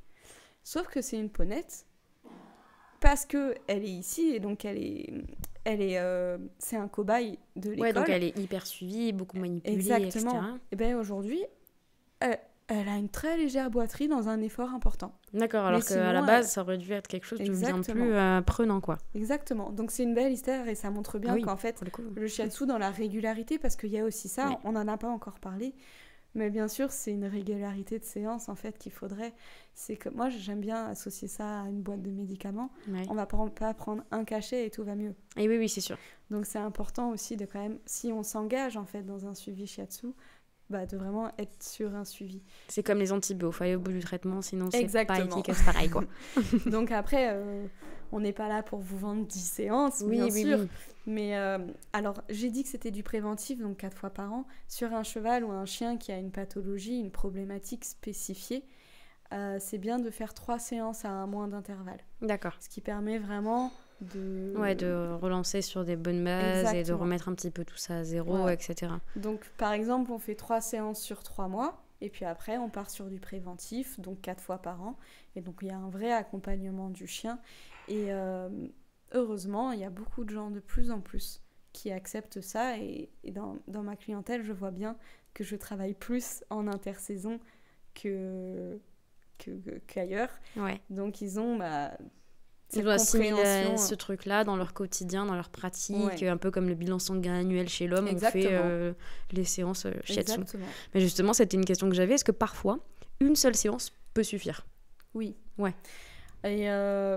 Sauf que c'est une ponette, parce qu'elle est ici, et donc c'est un cobaye de l'école. Ouais, donc elle est hyper suivie, beaucoup manipulée, exactement. etc. Et bien aujourd'hui, elle a une très légère boiterie dans un effort important. D'accord, alors qu'à la base, ça aurait dû être quelque chose de bien plus prenant, quoi. Exactement. Donc c'est une belle histoire, et ça montre bien qu'en fait, le shiatsu dans la régularité, parce qu'il y a aussi ça, on n'en a pas encore parlé, mais bien sûr, c'est une régularité de séance en fait qu'il faudrait. C'est que moi, j'aime bien associer ça à une boîte de médicaments. Ouais. On va pas prendre un cachet et tout va mieux. Et oui, c'est sûr. Donc c'est important aussi de quand même, si on s'engage en fait dans un suivi shiatsu, de vraiment être sur un suivi. C'est comme les antibiotiques, il faut aller au bout du traitement, sinon c'est exactement. pas efficace pareil, quoi. Donc après, on n'est pas là pour vous vendre 10 séances, bien sûr. Oui. Mais alors, j'ai dit que c'était du préventif, donc 4 fois par an. Sur un cheval ou un chien qui a une pathologie, une problématique spécifiée, c'est bien de faire 3 séances à un mois d'intervalle. D'accord. Ce qui permet vraiment de relancer sur des bonnes bases. Exactement. Et de remettre un petit peu tout ça à zéro, etc. Donc, par exemple, on fait 3 séances sur 3 mois. Et puis après, on part sur du préventif, donc 4 fois par an. Et donc, il y a un vrai accompagnement du chien. Et heureusement, il y a beaucoup de gens de plus en plus qui acceptent ça. Et dans ma clientèle, je vois bien que je travaille plus en intersaison qu'ailleurs. Ouais. Donc, ils ont ils doivent assimiler ce truc-là dans leur quotidien, dans leur pratique, un peu comme le bilan sanguin annuel chez l'homme. Exactement. On fait les séances shiatsu. Exactement. Mais justement, c'était une question que j'avais. Est-ce que parfois, une seule séance peut suffire ? Oui. Ouais. Et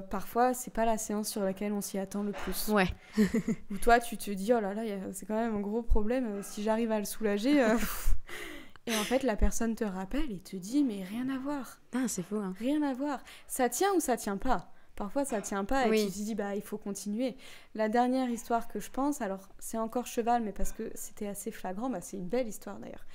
parfois, c'est pas la séance sur laquelle on s'y attend le plus. Ouais. Ou toi, tu te dis, oh là là, c'est quand même un gros problème. Si j'arrive à le soulager... Et en fait, la personne te rappelle et te dit, mais rien à voir. Ah, c'est fou, hein. Rien à voir. Ça tient ou ça tient pas ? Parfois, ça tient pas et tu te dis, il faut continuer. La dernière histoire que je pense, alors c'est encore cheval, mais parce que c'était assez flagrant, c'est une belle histoire d'ailleurs.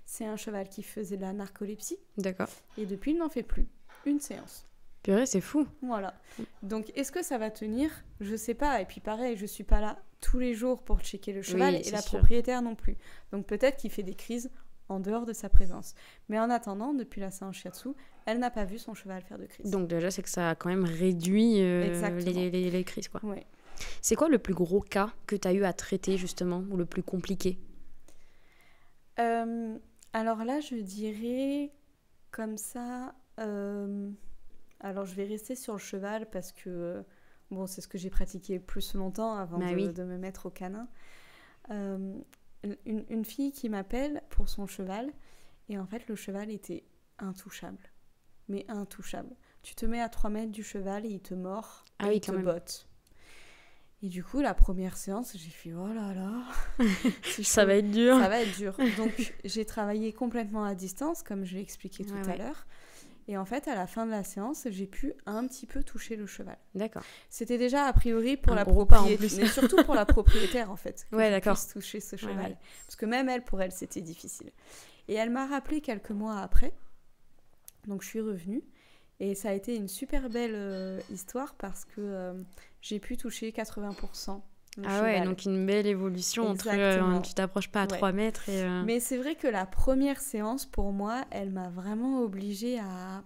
C'est un cheval qui faisait de la narcolepsie. D'accord. Et depuis, il n'en fait plus. Une séance. Purée, c'est fou. Voilà. Donc, est-ce que ça va tenir ? Je sais pas. Et puis pareil, je suis pas là tous les jours pour checker le cheval et la propriétaire non plus. Donc peut-être qu'il fait des crises en dehors de sa présence. Mais en attendant, depuis la séance shiatsu, elle n'a pas vu son cheval faire de crise. Donc déjà, c'est que ça a quand même réduit les crises, quoi. Ouais. C'est quoi le plus gros cas que tu as eu à traiter, justement, ou le plus compliqué ? Alors là, je dirais comme ça... Alors, je vais rester sur le cheval parce que, bon, c'est ce que j'ai pratiqué plus longtemps avant de me mettre au canin. Une fille qui m'appelle pour son cheval, et en fait, le cheval était intouchable. Mais intouchable. Tu te mets à 3 mètres du cheval et il te mord et il te botte. Et du coup, la première séance, j'ai fait « Oh là là !» Ça va être dur. Ça va être dur. Donc, j'ai travaillé complètement à distance, comme je l'ai expliqué tout à l'heure. Et en fait, à la fin de la séance, j'ai pu un petit peu toucher le cheval. D'accord. C'était déjà a priori pour la propriétaire, mais surtout pour la propriétaire en fait, que je puisse toucher ce cheval. Ouais. Parce que même pour elle, c'était difficile. Et elle m'a rappelé quelques mois après, donc je suis revenue. Et ça a été une super belle histoire parce que j'ai pu toucher 80%. Ouais, donc une belle évolution. Entre tu t'approches pas à 3 mètres. Mais c'est vrai que la première séance, pour moi, elle m'a vraiment obligée à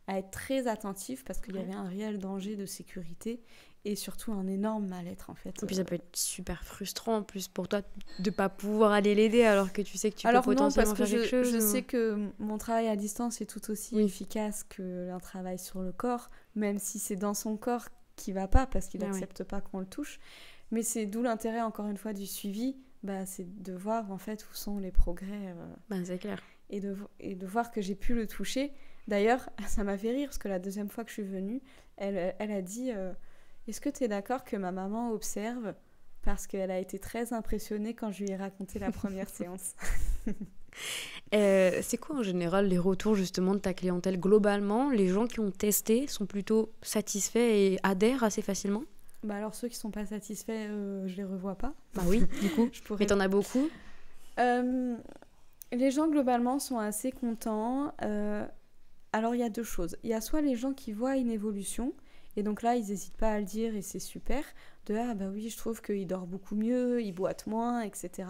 être très attentive parce qu'il y avait un réel danger de sécurité et surtout un énorme mal-être en fait. Et puis ça peut être super frustrant en plus pour toi de pas pouvoir aller l'aider alors que tu sais que tu peux potentiellement faire quelque chose. Je sais que mon travail à distance est tout aussi efficace qu'un travail sur le corps, même si c'est dans son corps qui va pas parce qu'il n'accepte pas qu'on le touche. Mais c'est d'où l'intérêt, encore une fois, du suivi, c'est de voir, en fait, où sont les progrès. C'est clair. Et de voir que j'ai pu le toucher. D'ailleurs, ça m'a fait rire, parce que la deuxième fois que je suis venue, elle a dit est-ce que tu es d'accord que ma maman observe ? Parce qu'elle a été très impressionnée quand je lui ai raconté la première séance. C'est quoi, en général, les retours, justement, de ta clientèle ? Globalement, les gens qui ont testé sont plutôt satisfaits et adhèrent assez facilement ? Alors ceux qui sont pas satisfaits, je les revois pas. Oui, du coup. Mais t'en as beaucoup ? Les gens globalement sont assez contents. Alors il y a 2 choses. Il y a soit les gens qui voient une évolution et donc là ils n'hésitent pas à le dire et c'est super. Oui, je trouve qu'il dort beaucoup mieux, il boite moins, etc.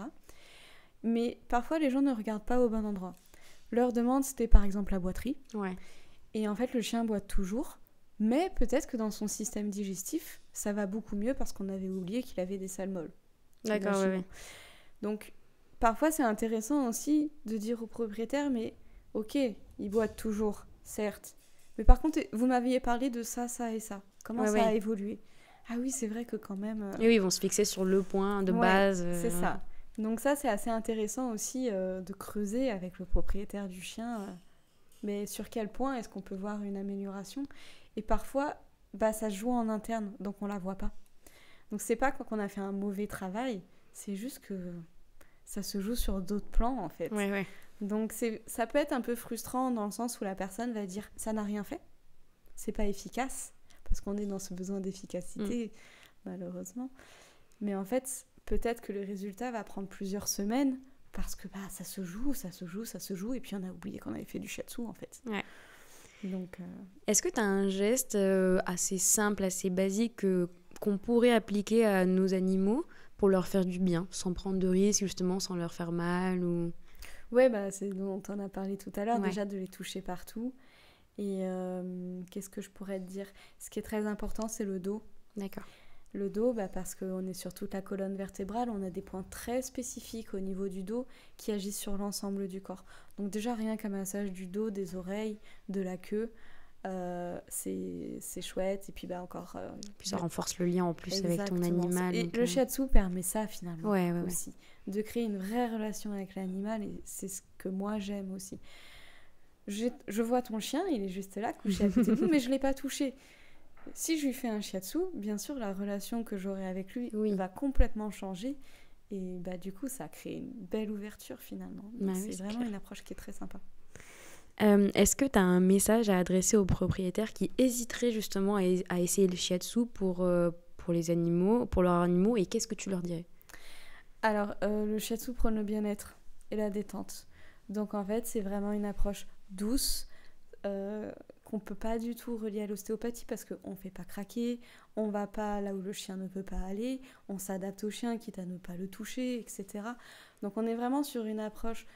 Mais parfois les gens ne regardent pas au bon endroit. Leur demande c'était par exemple la boiterie. Ouais. Et en fait le chien boite toujours. Mais peut-être que dans son système digestif, ça va beaucoup mieux parce qu'on avait oublié qu'il avait des salles molles. D'accord, oui. Donc, parfois, c'est intéressant aussi de dire au propriétaire, mais ok, il boite toujours, certes. Mais par contre, vous m'aviez parlé de ça, ça et ça. Comment ça a évolué ? Ah oui, c'est vrai que quand même... Et oui, ils vont se fixer sur le point de base. C'est ça. Donc ça, c'est assez intéressant aussi de creuser avec le propriétaire du chien. Mais sur quel point est-ce qu'on peut voir une amélioration ? Et parfois, ça se joue en interne, donc on la voit pas. Donc c'est pas qu'on a fait un mauvais travail, c'est juste que ça se joue sur d'autres plans en fait. Ouais. Donc ça peut être un peu frustrant dans le sens où la personne va dire ça n'a rien fait, c'est pas efficace, parce qu'on est dans ce besoin d'efficacité, malheureusement. Mais en fait, peut-être que le résultat va prendre plusieurs semaines parce que ça se joue, et puis on a oublié qu'on avait fait du shiatsu en fait. Ouais. Donc, Est-ce que tu as un geste assez simple, assez basique qu'on pourrait appliquer à nos animaux pour leur faire du bien, sans prendre de risques, justement, sans leur faire mal ou... Ouais, c'est dont on a parlé tout à l'heure, déjà de les toucher partout. Et qu'est-ce que je pourrais te dire ? Ce qui est très important, c'est le dos. D'accord. Le dos, parce qu'on est sur toute la colonne vertébrale, on a des points très spécifiques au niveau du dos qui agissent sur l'ensemble du corps. Donc déjà, rien qu'un massage du dos, des oreilles, de la queue, c'est chouette. Et puis encore... puis ça renforce le lien en plus avec ton animal. Et le shiatsu permet ça finalement aussi. De créer une vraie relation avec l'animal et c'est ce que moi j'aime aussi. Je vois ton chien, il est juste là, couché à côté de vous, mais je ne l'ai pas touché. Si je lui fais un shiatsu, bien sûr, la relation que j'aurai avec lui va complètement changer. Et du coup, ça crée une belle ouverture finalement. Donc, c'est vraiment une approche qui est très sympa. Est-ce que tu as un message à adresser aux propriétaires qui hésiteraient justement à essayer le shiatsu pour les animaux, pour leurs animaux, et qu'est-ce que tu leur dirais ? Alors, le shiatsu prône le bien-être et la détente. Donc en fait, c'est vraiment une approche douce, qu'on ne peut pas du tout relier à l'ostéopathie parce qu'on ne fait pas craquer, on ne va pas là où le chien ne peut pas aller, on s'adapte au chien quitte à ne pas le toucher, etc. Donc on est vraiment sur une approche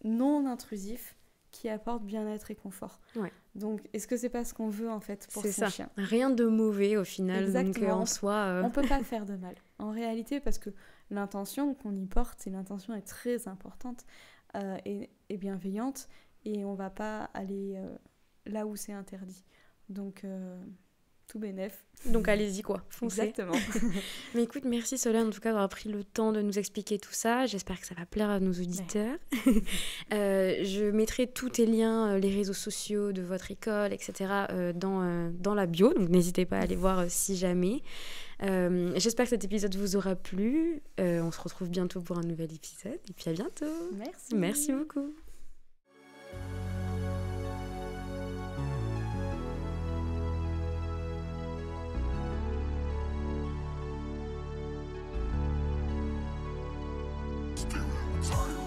non intrusive qui apporte bien-être et confort. Ouais. Donc est-ce que c'est pas ce qu'on veut en fait pour son chien ? Rien de mauvais au final. Exactement. Donc en soi... On ne peut pas faire de mal. En réalité, parce que l'intention qu'on y porte, et l'intention est très importante, et bienveillante, et on va pas aller là où c'est interdit. Donc, tout bénef. Donc allez-y quoi, foncez. Exactement. Mais écoute, merci Solène en tout cas d'avoir pris le temps de nous expliquer tout ça. J'espère que ça va plaire à nos auditeurs. Je mettrai tous tes liens, les réseaux sociaux de votre école, etc. Dans la bio, donc n'hésitez pas à aller voir si jamais. J'espère que cet épisode vous aura plu. On se retrouve bientôt pour un nouvel épisode et puis à bientôt. Merci. Merci beaucoup. Time.